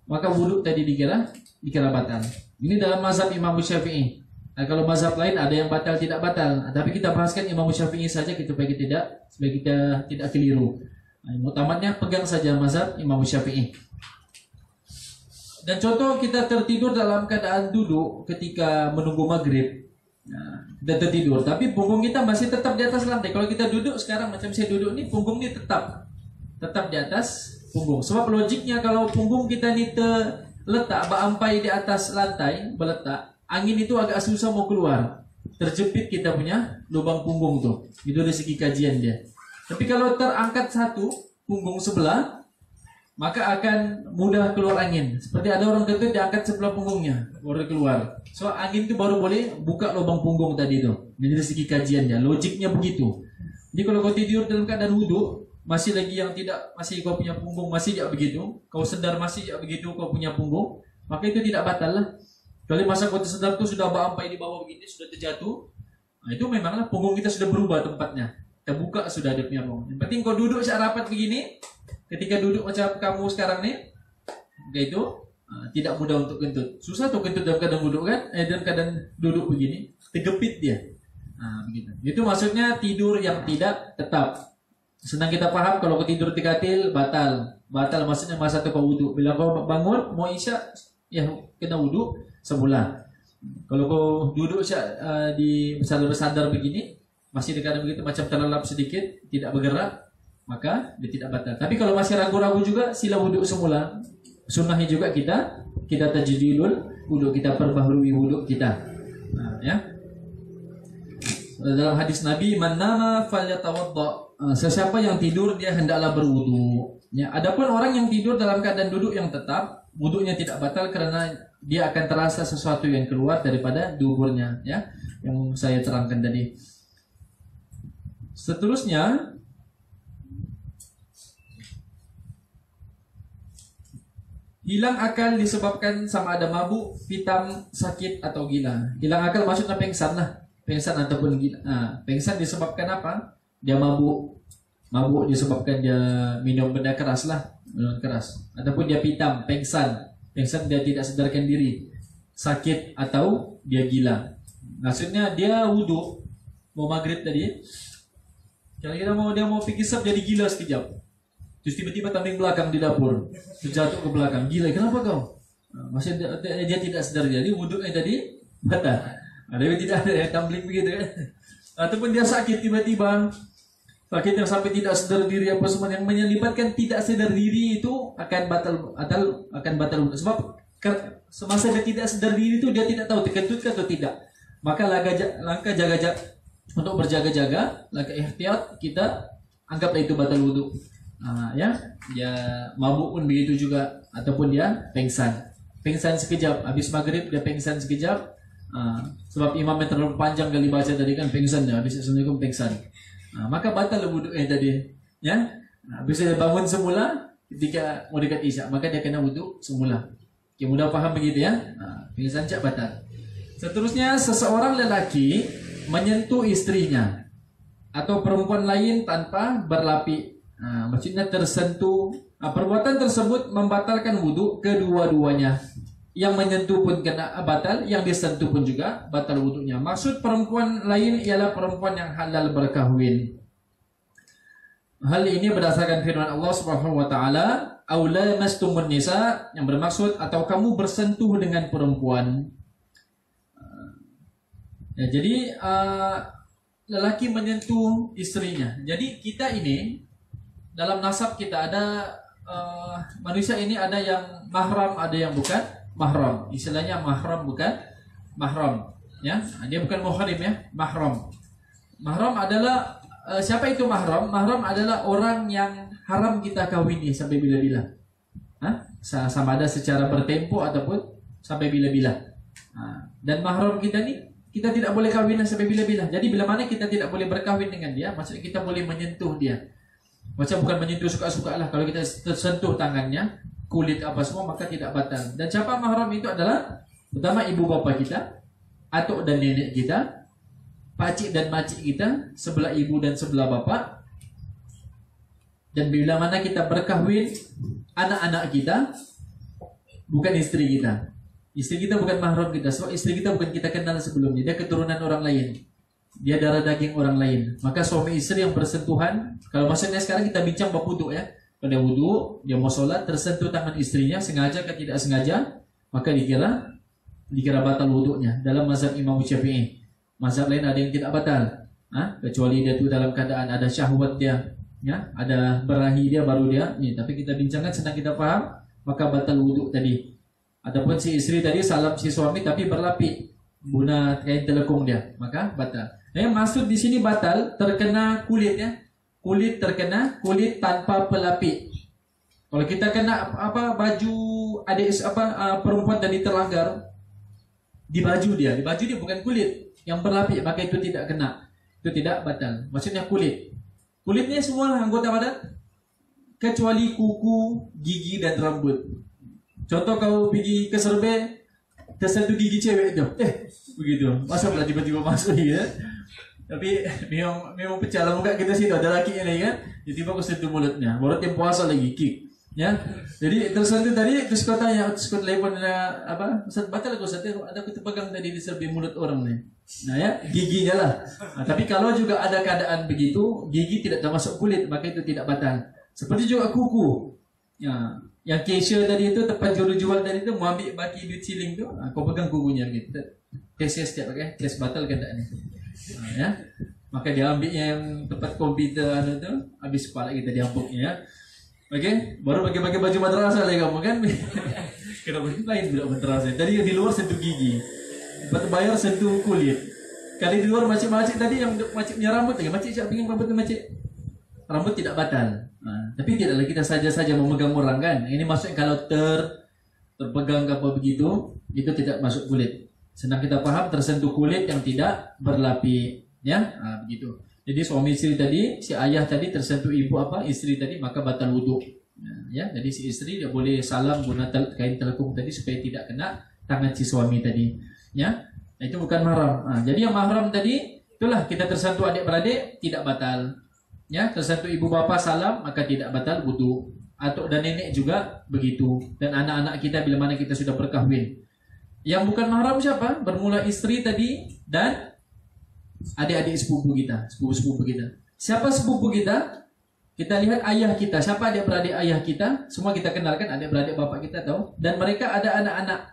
maka wudu tadi dikira batal. Ini dalam mazhab Imam Syafi'i. Nah, kalau mazhab lain ada yang batal tidak batal. Tapi kita bahaskan Imam Syafi'i saja supaya kita tidak keliru. Nah, utamatnya pegang saja mazhab Imam Syafi'i. Dan contoh kita tertidur dalam keadaan duduk ketika menunggu maghrib. Nah, kita tertidur, tapi punggung kita masih tetap di atas lantai. Kalau kita duduk sekarang macam saya duduk ini, punggung ini tetap di atas punggung. Sebab logiknya kalau punggung kita ini letak berampai di atas lantai, berletak, angin itu agak susah mau keluar. Terjepit kita punya lubang punggung tuh. Itu dari segi kajian dia. Tapi kalau terangkat satu punggung sebelah, maka akan mudah keluar angin. Seperti ada orang kentut diangkat sebelah punggungnya, baru keluar. So angin itu baru boleh buka lubang punggung tadi itu. Jadi dari segi kajian dia, logiknya begitu. Jadi kalau kau tidur dalam keadaan wudu, masih lagi yang tidak, masih kau punya punggung masih jak begitu, kau sedar masih jak begitu kau punya punggung, maka itu tidak batal lah. Kalau masa kau tersedar itu sudah sampai di bawah begini, sudah terjatuh, nah itu memanglah punggung kita sudah berubah tempatnya, terbuka sudah ada punya punggung. Yang penting kau duduk secara rapat begini, ketika duduk macam kamu sekarang nih, itu tidak mudah untuk kentut. Susah tuh kentut dalam keadaan duduk kan? Dalam keadaan duduk begini, tergepit dia. Nah, begitu. Itu maksudnya tidur yang tidak tetap. Senang kita paham kalau kau tidur di katil batal maksudnya masa tu kau wudu. Bila kau bangun mau isya ya kena wudu semula. Kalau kau duduk di sadar begini masih dekat begitu macam terlelap sedikit tidak bergerak, maka dia tidak batal. Tapi kalau masih ragu-ragu juga sila wudu semula. Sunnahnya juga kita tajdidul wudu, kita perbaharui wudu kita. Nah, ya. Dalam hadis Nabi, man nama falyatawadda. Sesiapa yang tidur dia hendaklah berwudu. Ya, adapun orang yang tidur dalam keadaan duduk yang tetap, wudunya tidak batal karena dia akan terasa sesuatu yang keluar daripada duburnya, ya, yang saya terangkan tadi. Seterusnya, hilang akal disebabkan sama ada mabuk, pitam, sakit atau gila. Hilang akal maksudnya pengsan lah, pengsan ataupun gila. Nah, pengsan disebabkan apa? Dia mabuk disebabkan dia minum benda keras lah, minuman keras. Ataupun dia pitam, pengsan dia tidak sadarkan diri, sakit atau dia gila. Maksudnya dia wudu mau maghrib tadi, kira-kira dia mau pergi sab jadi gila sekejap. Terus tiba-tiba tanding belakang di dapur, terjatuh ke belakang. Gila, kenapa kau? Masih dia tidak sadar, jadi wudunya tadi batal. Dia tidak ada tumbling begitu kan? Ataupun dia sakit tiba-tiba, sakit yang sampai tidak sadar diri apa semua, yang menyelibatkan tidak sadar diri itu akan batal. Sebab semasa dia tidak sadar diri itu dia tidak tahu terkentut atau tidak. Maka langkah jaga untuk berjaga-jaga, langkah ihtiyat kita anggaplah itu batal wudu. Ya mabuk pun begitu juga, ataupun dia pengsan sekejap habis maghrib, dia pengsan sekejap. Sebab imam yang terlalu panjang kali baca tadi kan pengsan dia, habis assalamualaikum pengsan. Maka batal wudu tadi, ya. Habis dia bangun semula ketika mau dekat isya, maka dia kena wudu semula. Oke, mudah paham begitu ya. Pengsan cak batal. Seterusnya, seseorang lelaki menyentuh istrinya atau perempuan lain tanpa berlapi. Maksudnya tersentuh. Perbuatan tersebut membatalkan wudu kedua-duanya. Yang menyentuh pun kena batal, yang disentuh pun juga batal wudunya. Maksud perempuan lain ialah perempuan yang halal berkahwin. Hal ini berdasarkan firman Allah Subhanahu wa taala, Aw lamastumun nisa, yang bermaksud atau kamu bersentuh dengan perempuan. Ya, jadi lelaki menyentuh istrinya. Jadi kita ini dalam nasab kita ada manusia ini ada yang mahram, ada yang bukan mahram. Istilahnya mahram bukan mahram. Ya, dia bukan muhrim ya, mahram. Mahram adalah siapa itu mahram? Mahram adalah orang yang haram kita kawini sampai bila-bila. Sama ada secara bertempo ataupun sampai bila-bila. Dan mahram kita ni kita tidak boleh kawin sampai bila-bila. Jadi bila mana kita tidak boleh berkahwin dengan dia, maksudnya kita boleh menyentuh dia. Macam bukan menyentuh suka-suka lah. Kalau kita tersentuh tangannya, kulit apa semua, maka tidak batal. Dan siapa mahram itu adalah pertama ibu bapa kita, atuk dan nenek kita, pakcik dan makcik kita, sebelah ibu dan sebelah bapa. Dan bila mana kita berkahwin, anak-anak kita bukan istri kita. Istri kita bukan mahram kita. Sebab istri kita bukan kita kenal sebelumnya. Dia keturunan orang lain. Dia darah daging orang lain. Maka suami istri yang bersentuhan, kalau maksudnya sekarang kita bincang bab wudu ya. Pada wudu, dia mau sholat, tersentuh tangan istrinya, sengaja atau tidak sengaja, maka dikira batal wudunya. Dalam mazhab Imam Syafi'i. Mazhab lain ada yang tidak batal. Kecuali dia tu dalam keadaan ada syahwat dia. Ya, ada berahi dia baru dia ni. Tapi kita bincangkan senang kita faham, maka batal wuduk tadi. Adapun si istri tadi salam si suami tapi berlapik guna kain telekung dia, maka batal. Nah, yang maksud di sini batal terkena kulit ya. Kulit terkena kulit tanpa pelapik. Kalau kita kena baju adik perempuan tadi terlanggar di baju dia bukan kulit yang berlapik, maka itu tidak kena. Itu tidak batal. Maksudnya kulit. Kulitnya semua anggota badan kecuali kuku, gigi dan rambut. Contoh kau pergi ke serbe, tersentuh gigi cewek tu, begitu. Masa pula tiba-tiba masuk ya. Tapi memang pecah lah muka kita situ. Ada laki yang lain kan, tiba-tiba aku sentuh mulutnya. Baru tim puasa lagi kick. Ya, jadi tersentuh tadi, terus kau tanya, terus kau telepon Ustaz batal aku Ustaz, ada aku terpegang tadi di serbi mulut orang ni. Nah ya, giginya lah. Tapi kalau juga ada keadaan begitu, gigi tidak termasuk kulit, maka itu tidak batal. Seperti juga kuku. Ya, yang cashier tadi itu, tempat jual tadi itu, mau ambil baki duit siling tu, kau pegang kukunya gitu. Cashier setiap pakai, cash batal keadaannya. Ya, maka dia ambil yang tempat komputer tu, habis kepala kita diampuknya ya. Okey, baru bagi-bagi baju madrasah lagi kamu kan? Kenapa lain tidak madrasah? Tadi di luar sentuh gigi, lepas bayar sentuh kulit. Kali di luar macik-macik tadi yang maciknya rambut lagi. Macik siap ingin rambut macik. Rambut tidak batal. Tapi tidaklah kita saja memegang orang kan? Ini maksudnya kalau terpegang apa begitu, itu tidak masuk kulit. Senang kita paham tersentuh kulit yang tidak berlapik, ya? Begitu. Jadi suami istri tadi, si ayah tadi tersentuh ibu istri tadi, maka batal wudu. Ya, jadi si istri dia boleh salam guna kain telekung tadi supaya tidak kena tangan si suami tadi. Ya, itu bukan mahram. Jadi yang mahram tadi itulah kita tersentuh adik-beradik tidak batal. Ya, tersentuh ibu bapa salam maka tidak batal wudu. Atuk dan nenek juga begitu. Dan anak-anak kita bila mana kita sudah berkahwin. Yang bukan mahram siapa? Bermula istri tadi dan adik-adik sepupu kita, sepupu-sepupu kita. Siapa sepupu kita? Kita lihat ayah kita. Siapa adik-beradik ayah kita? Semua kita kenalkan adik-beradik bapak kita tahu. Dan mereka ada anak-anak.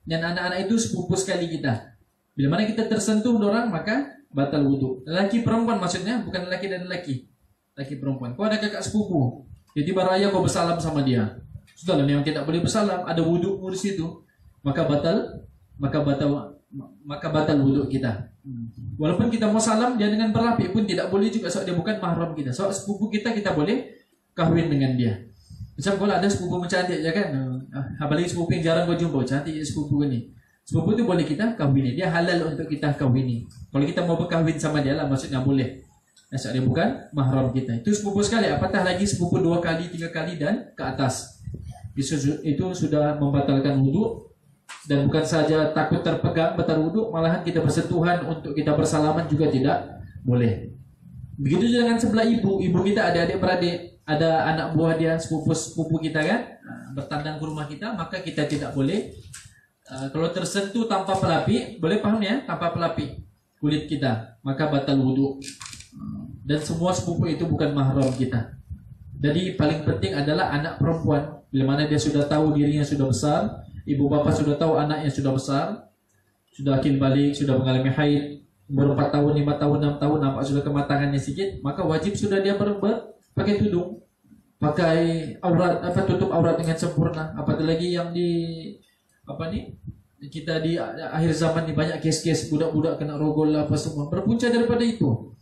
Dan anak-anak itu sepupu sekali kita. Bila mana kita tersentuh orang maka batal wudu. Lelaki perempuan maksudnya, bukan lelaki dan lelaki. Lelaki perempuan. Kau ada kakak sepupu. Jadi baraya kau bersalam sama dia. Sudahlah yang tidak boleh bersalam, ada wudu di situ. Maka batal wudu kita. Walaupun kita mau salam dia dengan berlapik pun tidak boleh juga sebab dia bukan mahram kita. Sebab sepupu kita boleh kahwin dengan dia. Macam kalau ada sepupu cantik je kan. Apalagi sepupu yang jarang kau jumpa, cantik je sepupu ni. Sepupu tu boleh kita kahwini. Dia halal untuk kita kahwini. Kalau kita mau berkahwin sama dia lah maksudnya boleh. Sebab dia bukan mahram kita. Itu sepupu sekali. Apatah lagi sepupu 2 kali, 3 kali dan ke atas. Itu sudah membatalkan wudu. Dan bukan saja takut terpegang batal wudu, malahan kita bersentuhan untuk kita bersalaman juga tidak boleh. Begitu juga dengan sebelah ibu kita ada adik-beradik, ada anak buah dia, sepupu kita kan, bertandang ke rumah kita, maka kita tidak boleh kalau tersentuh tanpa pelapik, boleh paham ya, tanpa pelapik kulit kita, maka batal wudu. Dan semua sepupu itu bukan mahram kita. Jadi paling penting adalah anak perempuan. Bila mana dia sudah tahu dirinya sudah besar, ibu bapak sudah tahu anaknya sudah besar, sudah akil balik, sudah mengalami haid, umur 4 tahun, 5 tahun, 6 tahun, nampak sudah kematangannya sedikit, maka wajib sudah dia pakai tudung, pakai aurat, tutup aurat dengan sempurna. Apatah lagi yang kita di akhir zaman ini banyak kes-kes budak-budak kena rogol apa semua berpunca daripada itu.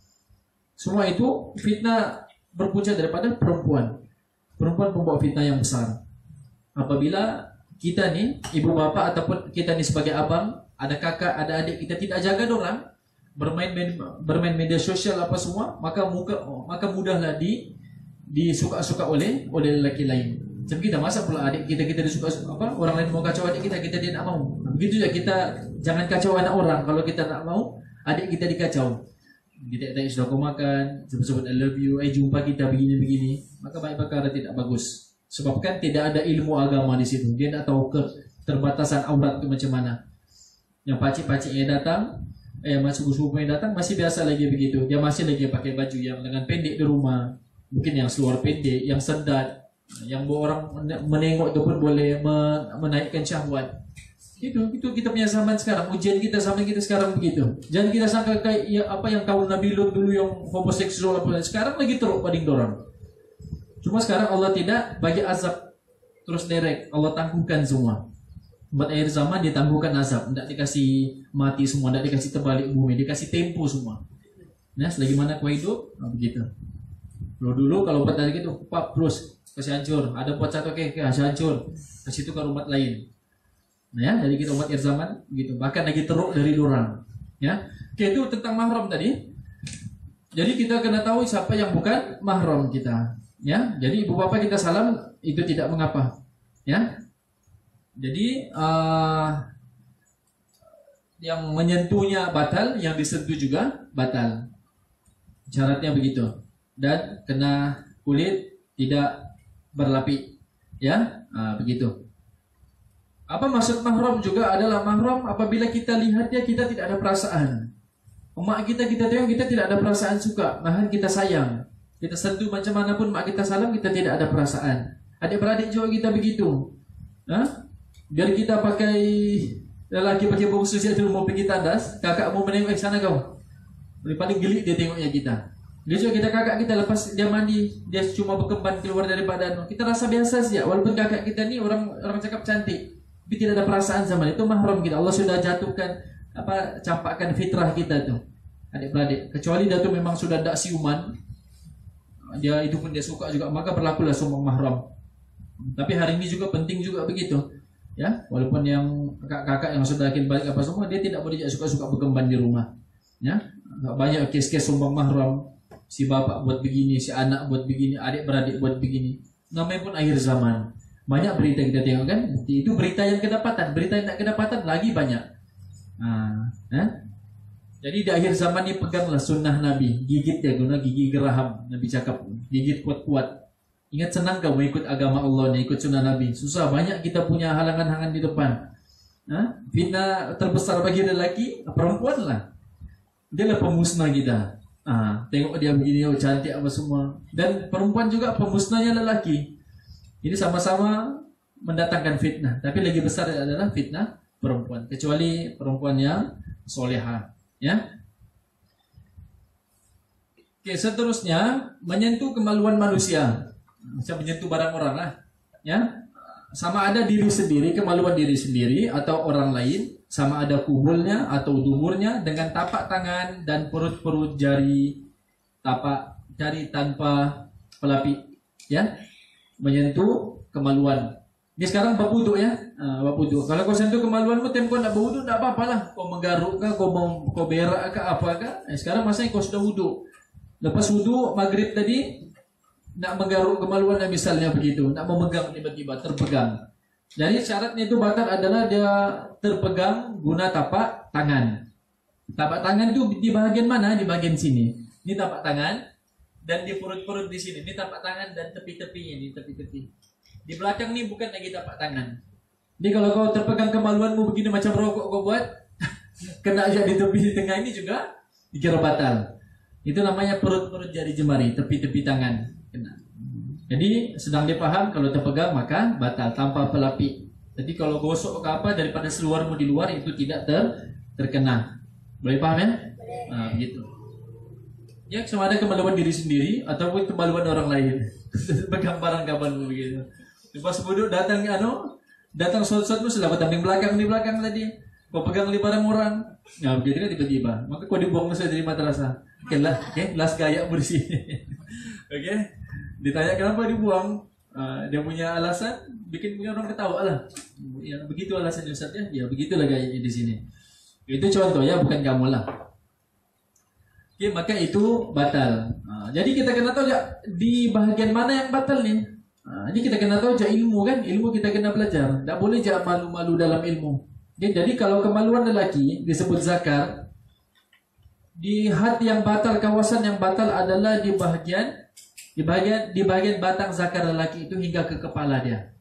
Semua itu fitnah berpunca daripada perempuan. Perempuan pembawa fitnah yang besar. Apabila kita nih ibu bapak ataupun kita nih sebagai abang, ada kakak, ada adik, kita tidak jaga dorang, bermain media sosial apa semua, maka mudahlah disuka-suka oleh lelaki lain. Sebab kita masa pula adik kita disuka orang lain mau kacau adik kita tidak mau. Begitu juga kita jangan kacau anak orang. Kalau kita tak mau adik kita dikacau, dia tak sudah kau makan, sebut I love you, jumpa kita begini, maka baik perkara tidak bagus. Sebab kan tidak ada ilmu agama di situ. Dia tak tahu keterbatasan aurat itu macam mana. Yang pacik-paciknya datang, masuk sepupunya datang masih biasa lagi begitu. Dia masih lagi pakai baju yang lengan pendek di rumah, mungkin yang seluar pendek, yang sendat, yang orang menengok itu pun boleh menaikkan syahwat. Itu kita punya zaman sekarang. Ujian kita zaman kita sekarang begitu. Jangan kita sangka kayak apa yang kaum Nabi Lut dulu yang homoseksual apa sekarang lagi teruk pading dorang. Cuma sekarang Allah tidak bagi azab terus direct, Allah tangguhkan semua. Buat akhir zaman ditangguhkan azab, tidak dikasih mati semua, tidak dikasih terbalik bumi, dikasih tempo semua. Nah, selagi mana kau hidup, begitu. Dulu kalau buat dari itu, pap terus kasih hancur, ada buat satu kasih hancur, kasih itu ke umat lain. Nah ya, jadi kita umat akhir zaman begitu, bahkan lagi teruk dari dorang. Ya, oke, itu tentang mahram tadi. Jadi kita kena tahu siapa yang bukan mahram kita. Ya, jadi ibu bapak kita salam itu tidak mengapa. Ya, jadi yang menyentuhnya batal, yang disentuh juga batal. Syaratnya begitu. Dan kena kulit tidak berlapik. Ya, begitu. Apa maksud mahram juga adalah mahram apabila kita lihatnya kita tidak ada perasaan. Emak kita tengok kita tidak ada perasaan suka, bahkan kita sayang. Kita sentuh macam mana pun mak kita salam kita tidak ada perasaan. Adik-beradik juga kita begitu. Biar kita pakai lelaki pakai bau khusus di rumah pergi tandas, kakak mau menengok sana kau. Paling gelik dia tengoknya kita. Dia juga kita kakak kita lepas dia mandi, dia cuma berkemban keluar daripada kita rasa biasa saja. Walaupun kakak kita ni orang cakap cantik, tapi tidak ada perasaan sama itu mahram kita. Allah sudah jatuhkan campakkan fitrah kita tu. Adik-beradik, kecuali dia tu memang sudah tak siuman. Dia itu pun dia suka juga, maka berlakulah semua mahram. Tapi hari ini juga penting juga begitu. Ya, walaupun yang kakak yang sudah akil balik apa semua, dia tidak boleh suka-suka berkemban di rumah. Ya, banyak kes-kes sumbang mahram. Si bapak buat begini, si anak buat begini, adik-beradik buat begini. Namanya pun akhir zaman. Banyak berita kita tengok kan? Itu berita yang kedapatan, berita yang tak kedapatan lagi banyak. Jadi di akhir zaman ini peganglah sunnah Nabi, gigit ya, guna gigi geraham. Nabi cakap, gigit kuat-kuat. Ingat senang kamu ikut agama Allah nih, ikut sunnah Nabi. Susah, banyak kita punya halangan-halangan di depan. Fitnah terbesar bagi lelaki, perempuan lah. Dia lah pemusnah kita. Tengok dia begini, cantik apa semua. Dan perempuan juga pemusnahnya lelaki. Jadi sama-sama mendatangkan fitnah. Tapi lagi besar adalah fitnah perempuan. Kecuali perempuan yang solehah. Ya. Oke, seterusnya menyentuh kemaluan manusia. Macam menyentuh barang orang lah. Ya. Sama ada diri sendiri, kemaluan diri sendiri atau orang lain, sama ada kubulnya atau dumurnya dengan tapak tangan dan perut-perut jari, tapak jari tanpa pelapik. Ya. Menyentuh kemaluan. Ini sekarang bab wuduk ya. Bab wuduk. Kalau kau sentuh kemaluanmu tempo nak berwuduk tak apa-apalah. Kau menggaruk kah, kau berak kah, apa kah? Sekarang masanya kau sudah wuduk. Lepas wuduk maghrib tadi nak menggaruk kemaluan misalnya begitu, nak memegang tiba-tiba terpegang. Jadi syaratnya itu batal adalah dia terpegang guna tapak tangan. Tapak tangan itu di bagian mana? Di bagian sini. Ini tapak tangan dan di perut-perut di sini. Ini tapak tangan dan tepi-tepinya di tepi-tepi. Di belakang ni bukan lagi tapak tangan. Jadi kalau kau terpegang kemaluanmu begini macam rokok kau buat, kena aja di tepi di tengah ini juga dikira batal. Itu namanya perut-perut jari jemari, tepi-tepi tangan. Kena. Jadi sedang dipaham kalau terpegang maka batal tanpa pelapik. Jadi kalau gosok ke apa daripada seluarmu di luar itu tidak terkena. Boleh paham ya? Nah, begitu. Ya sama ada kemaluan diri sendiri ataupun kemaluan orang lain. Pegang barang kabanmu begitu. Pas buduk datang datang suatu-suatu sudah di belakang tadi. Kau pegang di barang orang. Nah, begitu kan tiba-tiba. Maka kau dibuang saja dari madrasah. Oke, las gaya bersih. Oke. Ditanya kenapa dibuang, dia punya alasan, bikin punya orang ketawa lah. Ya begitu alasannya Ustaz ya, ya begitulah gayanya di sini. Itu contoh ya, bukan kamu lah. Oke, maka itu batal. Jadi kita kena tahu ya di bahagian mana yang batal nih. Ini kita kena tahu aja ilmu kan, ilmu kita kena belajar. Tidak boleh jangan malu-malu dalam ilmu. Jadi kalau kemaluan lelaki disebut zakar, di hati yang batal, kawasan yang batal adalah di bagian batang zakar lelaki itu hingga ke kepala dia.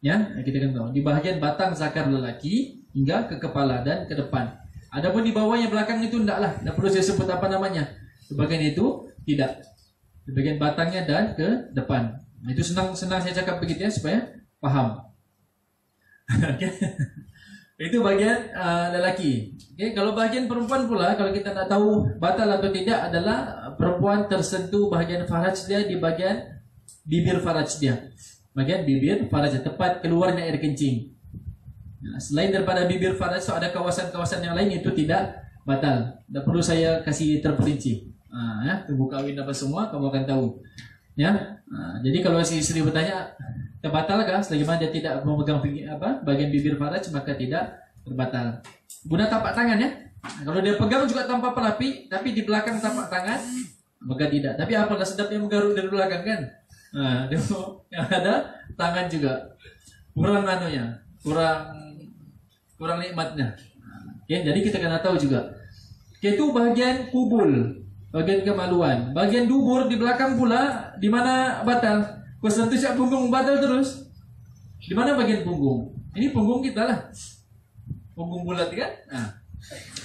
Ya, kita kan tahu. Di bagian batang zakar lelaki hingga ke kepala dan ke depan. Adapun di bawahnya belakang itu tidaklah. Tidak perlu saya sebut apa namanya. Di bagian itu tidak. Di bagian batangnya dan ke depan. Nah, itu senang saya cakap begitu ya supaya paham. Okay. Itu bagian lelaki. Okay. Kalau bagian perempuan pula, kalau kita tak tahu batal atau tidak adalah perempuan tersentuh bagian faraj dia di bagian bibir faraj dia. Bagian bibir faraj tepat keluarnya air kencing. Nah, selain daripada bibir faraj, so ada kawasan-kawasan yang lain itu tidak batal. Tak perlu saya kasih terperinci. Tunggu kawin apa semua kamu akan tahu. Ya. Jadi kalau si istri bertanya terbatalkah selagi mana dia tidak memegang bagian bibir faraj maka tidak terbatal. Guna tapak tangan ya. Kalau dia pegang juga tanpa pelapik, tapi di belakang tapak tangan maka tidak. Tapi apalah sedapnya menggaruk dari belakang kan? Nah, yang ada tangan juga kurang kurang nikmatnya. Oke, jadi kita kena tahu juga. Itu bagian kubul, bagian kemaluan, bagian dubur di belakang pula di mana batal. Kau sentuh siap punggung batal terus. Di mana bagian punggung? Ini punggung kita lah. Punggung bulat kan? Nah.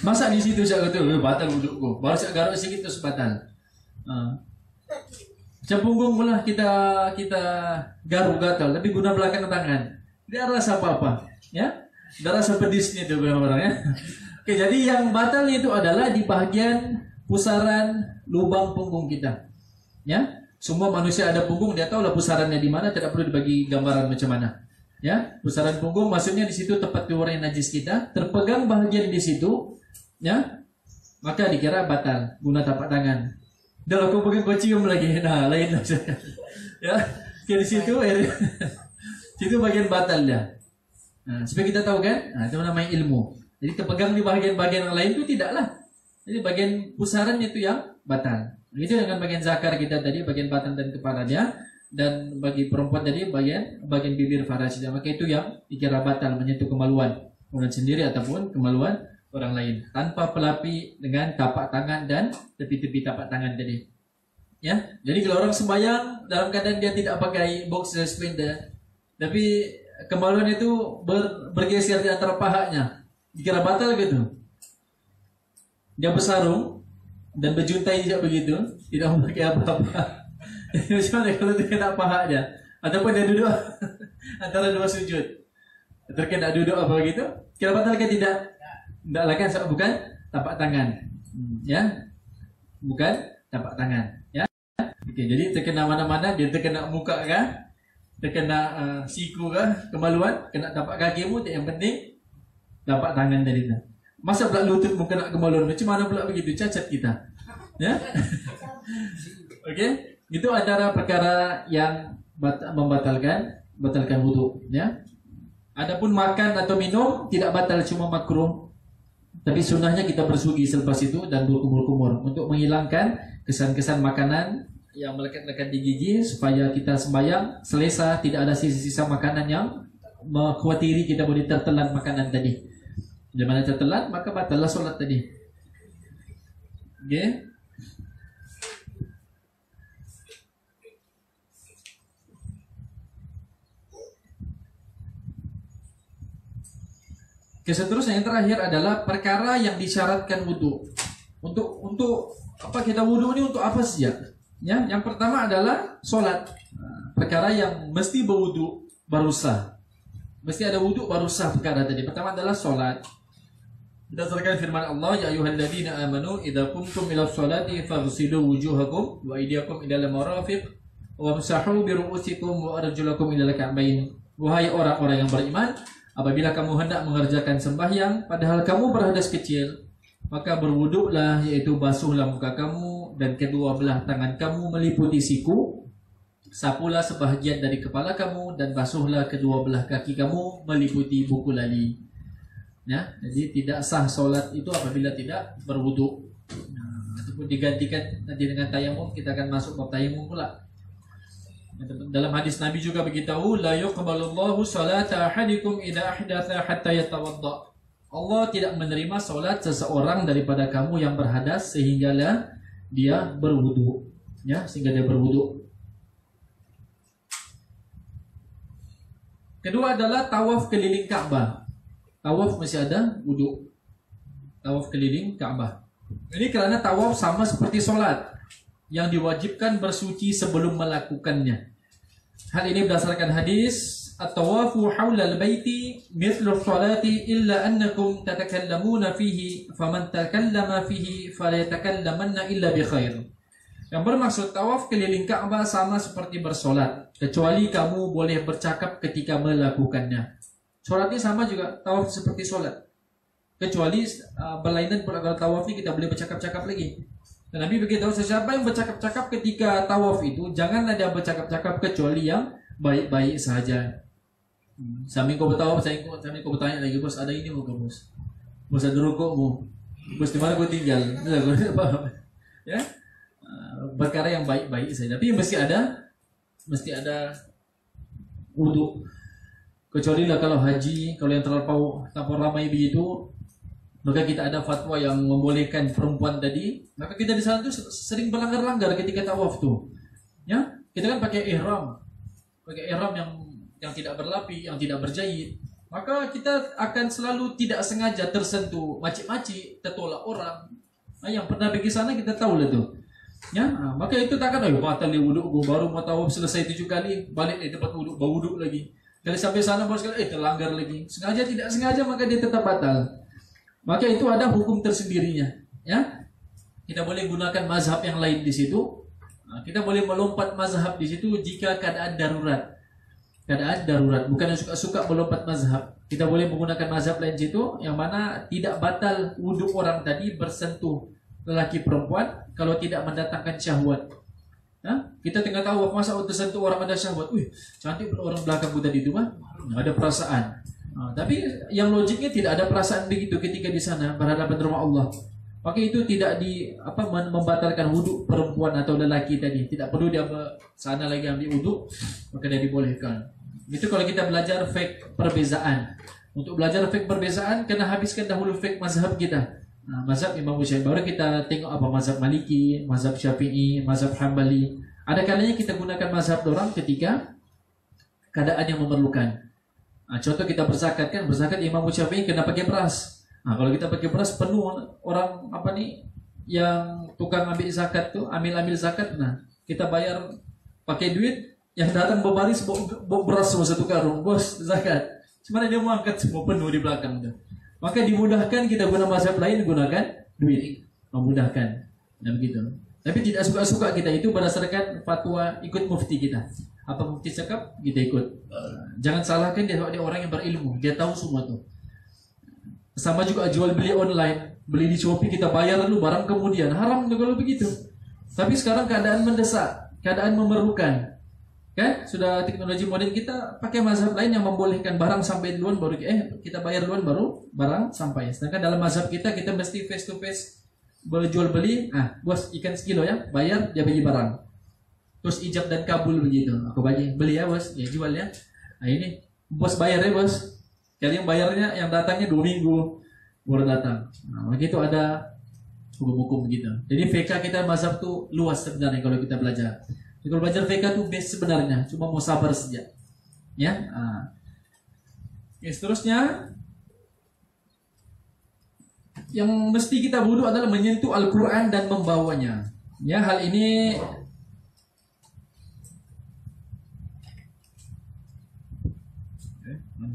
Masa di situ saya kata batal wudukku. Baru saya garuk sedikit terus batal. Macam punggung pula kita garuk gatal tapi guna belakang tangan. Tidak rasa apa-apa, ya? Tidak rasa pedisnya itu orang ya. Oke, jadi yang batal itu adalah di bagian pusaran lubang punggung kita. Ya? Semua manusia ada punggung, dia tahu lah pusarannya di mana, tidak perlu dibagi gambaran macam mana. Ya, pusaran punggung maksudnya di situ tempat keluarnya najis kita, terpegang bahagian di situ, ya, maka dikira batal guna tapak tangan. Dah aku pegang kau cium lagi, nah lain lah. Ya, di situ, situ bagian batal dia. Nah, supaya kita tahu kan, itu namanya ilmu. Jadi terpegang di bagian-bagian yang lain itu tidaklah. Jadi bagian pusaran itu yang batal. Itu dengan bagian zakar kita tadi, bagian batang dan kepalanya. Dan bagi perempuan tadi bagian bibir farajnya, maka itu yang dikira batal menyentuh kemaluan orang sendiri ataupun kemaluan orang lain tanpa pelapi dengan tapak tangan dan tepi-tepi tapak tangan tadi. Ya, jadi kalau orang sembahyang dalam keadaan dia tidak pakai box suspender, tapi kemaluan itu bergeser di antara pahanya, dikira batal gitu. Dia bersarung dan berjuntai tidak begitu, tidak memakai apa-apa. Macam mana kalau terkena paha dia? Ataupun dia duduk antara dua sujud, terkena duduk apa begitu? Kira batal ke tidak? Tidak lah kan, bukan tapak tangan, ya, bukan tapak tangan, ya. Oke, jadi terkena mana-mana, dia terkena muka kah, terkena siku kah, kemaluan, kena tapak kakimu, yang penting tapak tangan tadi. Masa pula lututmu kena kemaluan, macam mana pula begitu? Cacat kita, ya. Oke. Itu antara perkara yang membatalkan wudu, ya. Adapun makan atau minum tidak batal, cuma makruh. Tapi sunnahnya kita bersugi selepas itu dan berkumur-kumur untuk menghilangkan kesan-kesan makanan yang melekat-lekat di gigi supaya kita sembahyang selesa, tidak ada sisa-sisa makanan yang mengkhawatiri kita boleh tertelan makanan tadi. Di mana tertelan maka batallah solat tadi. Oke. Seterusnya yang terakhir adalah perkara yang disyaratkan wudu. Untuk apa kita wudu ini untuk apa saja? Ya, yang pertama adalah solat. perkara yang mesti berwudu baru sah. Mesti ada wudu baru sah perkara tadi. Pertama adalah solat. Berdasarkan firman Allah, ya ayyuhalladzina amanu idza qumtum ila sholati faghsilu wujuhakum wa aydiyakum ila al-marafiq wamsahu bi ru'usikum wa arjulakum ila al-ka'bayn. Wahai orang-orang yang beriman, apabila kamu hendak mengerjakan sembahyang padahal kamu berhadas kecil, maka berwuduklah, yaitu basuhlah muka kamu dan kedua belah tangan kamu meliputi siku, sapulah sebahagian dari kepala kamu dan basuhlah kedua belah kaki kamu meliputi buku lali. Ya, jadi tidak sah solat itu apabila tidak berwudu. Nah, ataupun digantikan nanti dengan tayamum, kita akan masuk ke tayamum pula. Dalam hadis Nabi juga beritahu, la yuqbalullahu salata ahadikum idza ahdatha hatta yatawadda. Allah tidak menerima solat seseorang daripada kamu yang berhadas sehinggalah dia berwudu. Ya, sehingga dia berwudu. Kedua adalah tawaf keliling Ka'bah. Tawaf masih ada wudu. Tawaf keliling Ka'bah. Ini karena tawaf sama seperti solat yang diwajibkan bersuci sebelum melakukannya. Hal ini berdasarkan hadis at-tawafu haula al-baiti mithlu as-salati illa annakum tatakallamuna fihi faman takallama fihi falyatakallamanna illa bi khair. Yang bermaksud tawaf keliling Ka'bah sama seperti bersolat, kecuali kamu boleh bercakap ketika melakukannya. Solat ini sama juga, tawaf seperti solat. Kecuali berlainan kalau tawaf ini kita boleh bercakap-cakap lagi. Dan Nabi beritahu, siapa yang bercakap-cakap ketika tawaf itu, janganlah dia bercakap-cakap kecuali yang baik-baik sahaja. Sambil kau bertawaf, sambil kau bertanya lagi, bos ada ini bukan bos? Bos ada rokokmu? Bos di mana kau tinggal? Ya, perkara yang baik-baik saja. Tapi mesti ada wudu. Kecuali lah kalau haji, kalau yang terlalu ramai begitu, maka kita ada fatwa yang membolehkan perempuan tadi. Maka kita di sana tuh sering berlanggar-langgar ketika tawaf tuh. Ya, kita kan pakai ihram yang tidak berlapi, yang tidak berjahit. Maka kita akan selalu tidak sengaja tersentuh macik-macik, tertolak orang. Nah, yang pernah pergi sana kita tahu lah tuh. Ya, maka itu takkan batal wudu, baru mau tawaf selesai 7 kali, balik di tempat wudu, bawa wudu lagi. Kali sampai sana bos kali terlanggar lagi. Sengaja tidak sengaja maka dia tetap batal. Maka itu ada hukum tersendirinya, ya. Kita boleh gunakan mazhab yang lain di situ. Kita boleh melompat mazhab di situ jika keadaan darurat. Keadaan darurat, bukan yang suka-suka melompat mazhab. Kita boleh menggunakan mazhab lain di situ yang mana tidak batal wudu orang tadi bersentuh lelaki perempuan kalau tidak mendatangkan syahwat. Kita tengah tahu masa untuk sentuh orang ada syahwat. Cantik orang belakang kita di itu mah ada perasaan. Tapi yang logiknya tidak ada perasaan begitu ketika di sana berhadapan rumah Allah. Maka itu tidak membatalkan wudu perempuan atau lelaki tadi. Tidak perlu dia ke sana lagi ambil wudu, maka dia dibolehkan. Itu kalau kita belajar fiqh perbezaan. Untuk belajar fiqh perbezaan kena habiskan dahulu fiqh mazhab kita. Mazhab Imam Syafi'i, baru kita tengok apa mazhab Maliki, mazhab Syafi'i, mazhab Hambali. Ada kalanya kita gunakan mazhab orang ketika keadaan yang memerlukan. Contoh kita berzakat kan, berzakat Imam Syafi'i kena pakai beras. Kalau kita pakai beras penuh orang yang tukang ambil zakat tuh, ambil zakat, kita bayar pakai duit, yang datang berbaris bawa beras semua satu karung, bos zakat. Cuma dia mau angkat semua penuh di belakang tuh. Maka dimudahkan kita guna mazhab lain gunakan duit, memudahkan dan begitu. Tapi tidak suka-suka kita itu berdasarkan fatwa ikut mufti kita. Apa mufti cakap kita ikut. Jangan salahkan dia orang yang berilmu, dia tahu semua tuh. Sama juga jual beli online, beli di Shopee kita bayar lalu barang kemudian haram kalau begitu. Tapi sekarang keadaan mendesak, keadaan memerlukan. Kan sudah teknologi modern, kita pakai mazhab lain yang membolehkan barang sampai duluan baru kita bayar duluan baru barang sampai. Sedangkan dalam mazhab kita mesti face to face berjual beli. Bos ikan sekilo ya, bayar dia beli barang. Terus ijab dan kabul begitu. Aku beli ya bos, ya jual ya. Ini bos bayar ya bos. Jadi yang bayarnya yang datangnya 2 minggu baru datang. Begitu ada hukum-hukum begitu. Jadi FK kita mazhab tuh luas sebenarnya kalau kita belajar. Kalau belajar FK tuh best sebenarnya, cuma mau sabar saja. Ya. Seterusnya yang mesti kita wudu adalah menyentuh Al-Quran dan membawanya. Ya, hal ini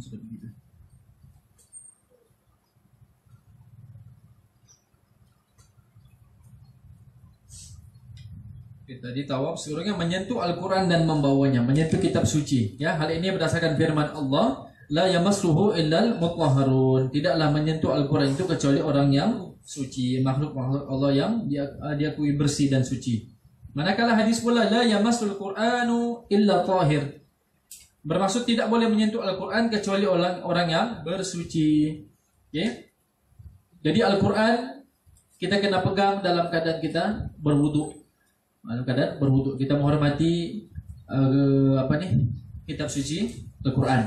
seperti itu. Tadi tawaf seluruhnya menyentuh Al-Quran dan membawanya, menyentuh kitab suci. Ya, hal ini berdasarkan firman Allah, la yamassuhu illal mutahharun. Tidaklah menyentuh Al-Quran itu kecuali orang yang suci, makhluk Allah yang diakui bersih dan suci. Manakala hadis pula la yamassul Qur'anu illa tahir. Bermaksud tidak boleh menyentuh Al-Quran kecuali orang yang bersuci. Okay? Jadi Al-Quran kita kena pegang dalam keadaan kita berwudu. Dalam keadaan berwudu kita menghormati kitab suci Al-Quran.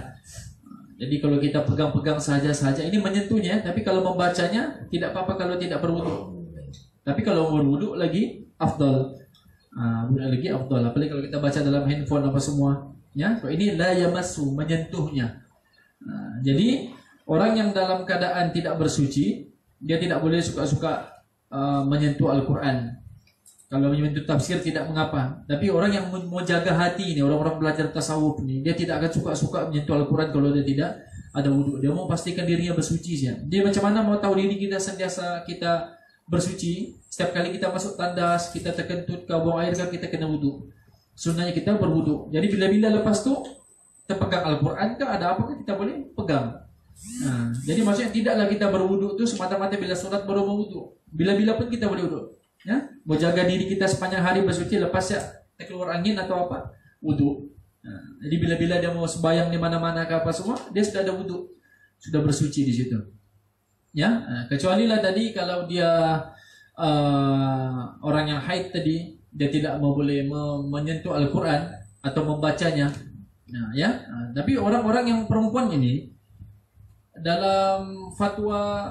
Jadi kalau kita pegang-pegang saja ini menyentuhnya, tapi kalau membacanya tidak apa-apa kalau tidak berwudu. Tapi kalau berwudu lagi afdal. Lagi afdal. Apalagi kalau kita baca dalam handphone apa semua, ya. So, ini la yamassu, menyentuhnya. Jadi orang yang dalam keadaan tidak bersuci, dia tidak boleh suka-suka menyentuh Al-Quran. Kalau menyentuh tafsir tidak mengapa. Tapi orang yang mau jaga hati ini, orang-orang belajar tasawuf ini, dia tidak akan suka-suka menyentuh Al-Quran kalau dia tidak ada wudu. Dia mau pastikan dirinya bersuci saja. Dia macam mana mau tahu diri kita sentiasa kita bersuci? Setiap kali kita masuk tandas, kita terkentut, buang air, kita kena wudu. Sunnahnya kita berwudu. Jadi bila-bila lepas tu terpegang Al-Quran, ada apa kita boleh pegang. Jadi maksudnya tidaklah kita berwudu tu semata-mata bila solat baru berwudu. Bila-bila pun kita boleh wudu. Ya, mau jaga diri kita sepanjang hari bersuci, lepas ya keluar angin atau apa, wudu. Jadi bila-bila dia mau sembahyang di mana-mana ke apa semua, dia sudah ada wudu, sudah bersuci di situ. Ya, kecuali lah tadi kalau dia orang yang haid tadi, dia tidak mau boleh menyentuh Al-Quran atau membacanya. Tapi orang-orang yang perempuan ini dalam fatwa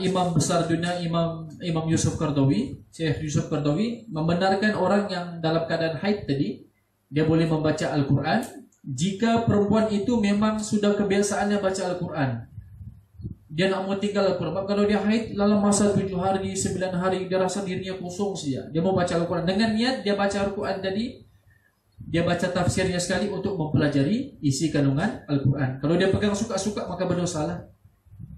Imam besar dunia Imam Yusuf Qaradawi, Syekh Yusuf Qaradawi membenarkan orang yang dalam keadaan haid tadi dia boleh membaca Al-Quran jika perempuan itu memang sudah kebiasaannya baca Al-Quran. Dia nak mau tinggal Al-Quran. Kalau dia haid dalam masa 7 hari, 9 hari, dia rasa dirinya kosong saja. Dia mau baca Al-Quran dengan niat dia baca Al-Quran tadi, dia baca tafsirnya sekali untuk mempelajari isi kandungan Al-Quran. Kalau dia pegang suka-suka maka berdosalah.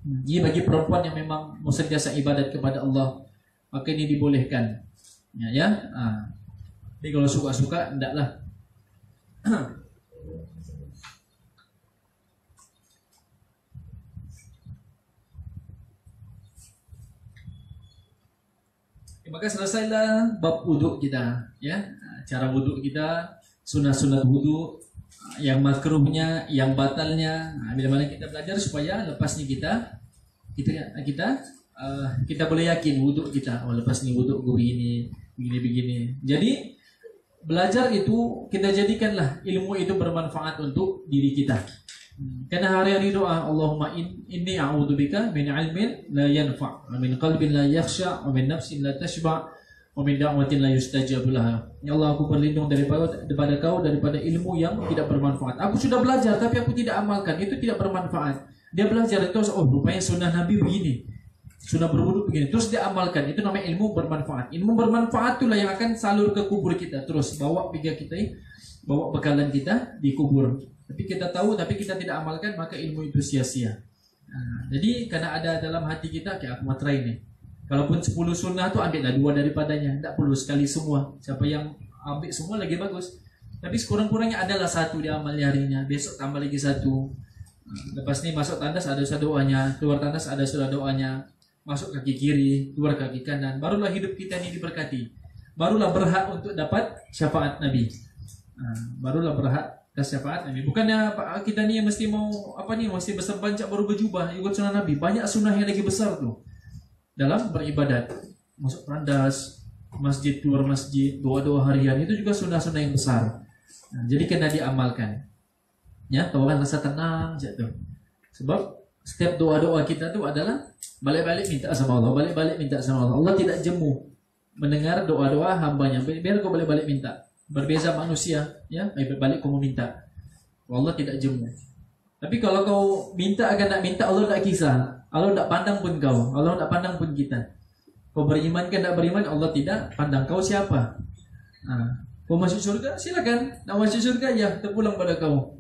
Jadi bagi perempuan yang memang mau sentiasa ibadat kepada Allah, maka ini dibolehkan. Jadi kalau suka-suka tidaklah. Maka selesailah bab wuduk kita, ya. Cara wuduk kita, sunah-sunah wuduk, yang makruhnya, yang batalnya. Bila mana kita belajar supaya lepasnya kita boleh yakin wuduk kita. Oh, lepas ni wuduk gue begini. Jadi belajar itu kita jadikanlah ilmu itu bermanfaat untuk diri kita. Karena hari-hari doa, Allahumma inni a'udzubika min ilmin la yanfa', wa min qalbin la yakhsha, wa min nafsin la tashba', wa min da'watin la yustajab laha. Ya Allah, aku berlindung daripada kau daripada ilmu yang tidak bermanfaat. Aku sudah belajar tapi aku tidak amalkan, itu tidak bermanfaat. Dia belajar itu, rupanya sunnah Nabi begini, sunnah berwudu begini, terus dia amalkan, itu namanya ilmu bermanfaat. Ilmu bermanfaat itulah yang akan salur ke kubur kita, terus bawa bekalan kita di kubur. Tapi kita tahu, tapi kita tidak amalkan, maka ilmu itu sia-sia. Jadi karena ada dalam hati kita, kayak aku mau try nih. Kalaupun 10 sunnah tu ambillah 2 daripadanya, tidak perlu sekali semua. Siapa yang ambil semua lagi bagus. Tapi sekurang-kurangnya adalah 1 dia amal harinya, besok tambah lagi 1. Lepas ni masuk tandas ada sudah doanya, keluar tandas ada sudah doanya, masuk kaki kiri, keluar kaki kanan. Barulah hidup kita ini diberkati. Barulah berhak untuk dapat syafaat Nabi. Barulah berhak syafaat Nabi. Bukannya kita ni mesti mau mesti besar banyak baru berjubah ikut sunnah Nabi. Banyak sunnah yang lagi besar tu dalam beribadat. Masuk tandas, masjid, keluar masjid, doa-doa harian itu juga sunnah-sunnah yang besar. Jadi kena diamalkan. Ya, tawakan rasa tenang saja tu. Sebab setiap doa-doa kita tu adalah balik-balik minta sama Allah, balik-balik minta sama Allah. Allah tidak jemu mendengar doa-doa hambanya. Biar kau balik-balik minta. Berbeza manusia, ya, balik kau minta. Allah tidak jemu. Tapi kalau kau minta akan nak minta, Allah tak kisah. Allah tak pandang pun kau. Allah tak pandang pun kita. Kau beriman kan tak beriman, Allah tidak pandang kau siapa. Kau masuk surga, silakan. Nak masuk surga, ya, terpulang pada kau.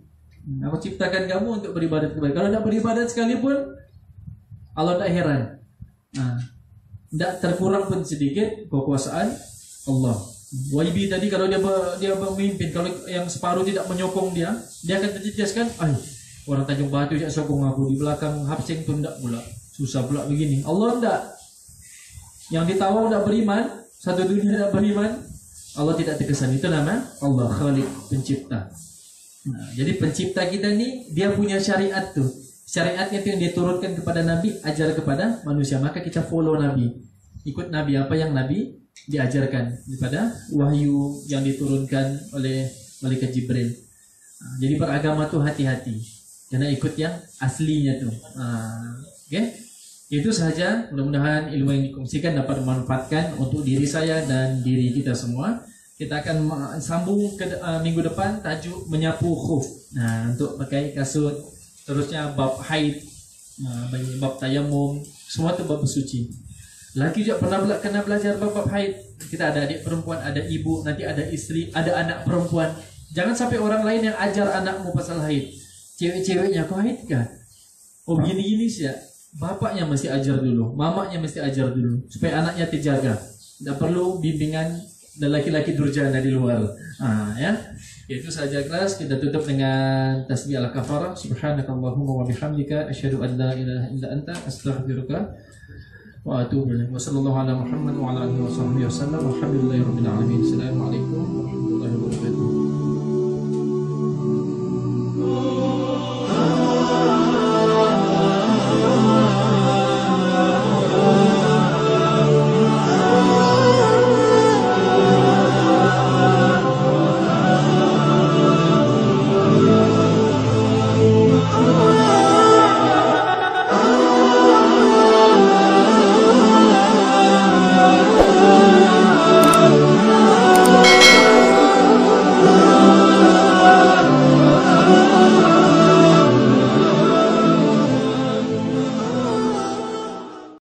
Aku ciptakan kamu untuk beribadat kepada. Kalau tidak beribadat sekalipun, Allah tidak heran. Tidak terkurang pun sedikit kekuasaan Allah. YB tadi kalau dia memimpin, kalau yang separuh tidak menyokong dia akan terjejaskan. Orang Tanjung Batu tidak sokong aku, di belakang Hapsing pun tidak pula. Susah pula begini. Allah tidak. Yang ditawa tidak beriman, satu dunia tidak beriman, Allah tidak terkesan. Itu nama Allah, Khaliq, pencipta. Jadi pencipta kita ni dia punya syariat tuh. Syariatnya itu yang diturunkan kepada Nabi, ajar kepada manusia. Maka kita follow Nabi, ikut Nabi, apa yang Nabi diajarkan daripada wahyu yang diturunkan oleh malaikat Jibril. Jadi beragama tuh hati-hati, karena ikut yang aslinya tuh. Okay? Itu saja. Mudah-mudahan ilmu yang dikongsikan dapat memanfaatkan untuk diri saya dan diri kita semua. Kita akan sambung ke minggu depan, tajuk menyapu khuf. Untuk pakai kasut. Terusnya bab haid, bab tayamum, semua itu bab suci. Lagi juga kena belajar bab haid. Kita ada adik perempuan, ada ibu, nanti ada istri, ada anak perempuan. Jangan sampai orang lain yang ajar anakmu pasal haid. Cewek-ceweknya, kau haid kan? Oh begini-gini sih ya. Bapaknya mesti ajar dulu, mamanya mesti ajar dulu, supaya anaknya terjaga. Tidak perlu bimbingan dan laki-laki durjana di luar. Ya. Itu saja kelas. Kita tutup dengan tasbih al-kafarah. Subhanakallahumma wa bihamdika asyhadu an la ilaha illa anta astaghfiruka wa atubu ilaik. Wa sallallahu ala Muhammad wa ala alihi wa sahbihi wasallam. Walhamdulillahirabbil alamin. Assalamualaikum warahmatullahi wabarakatuh.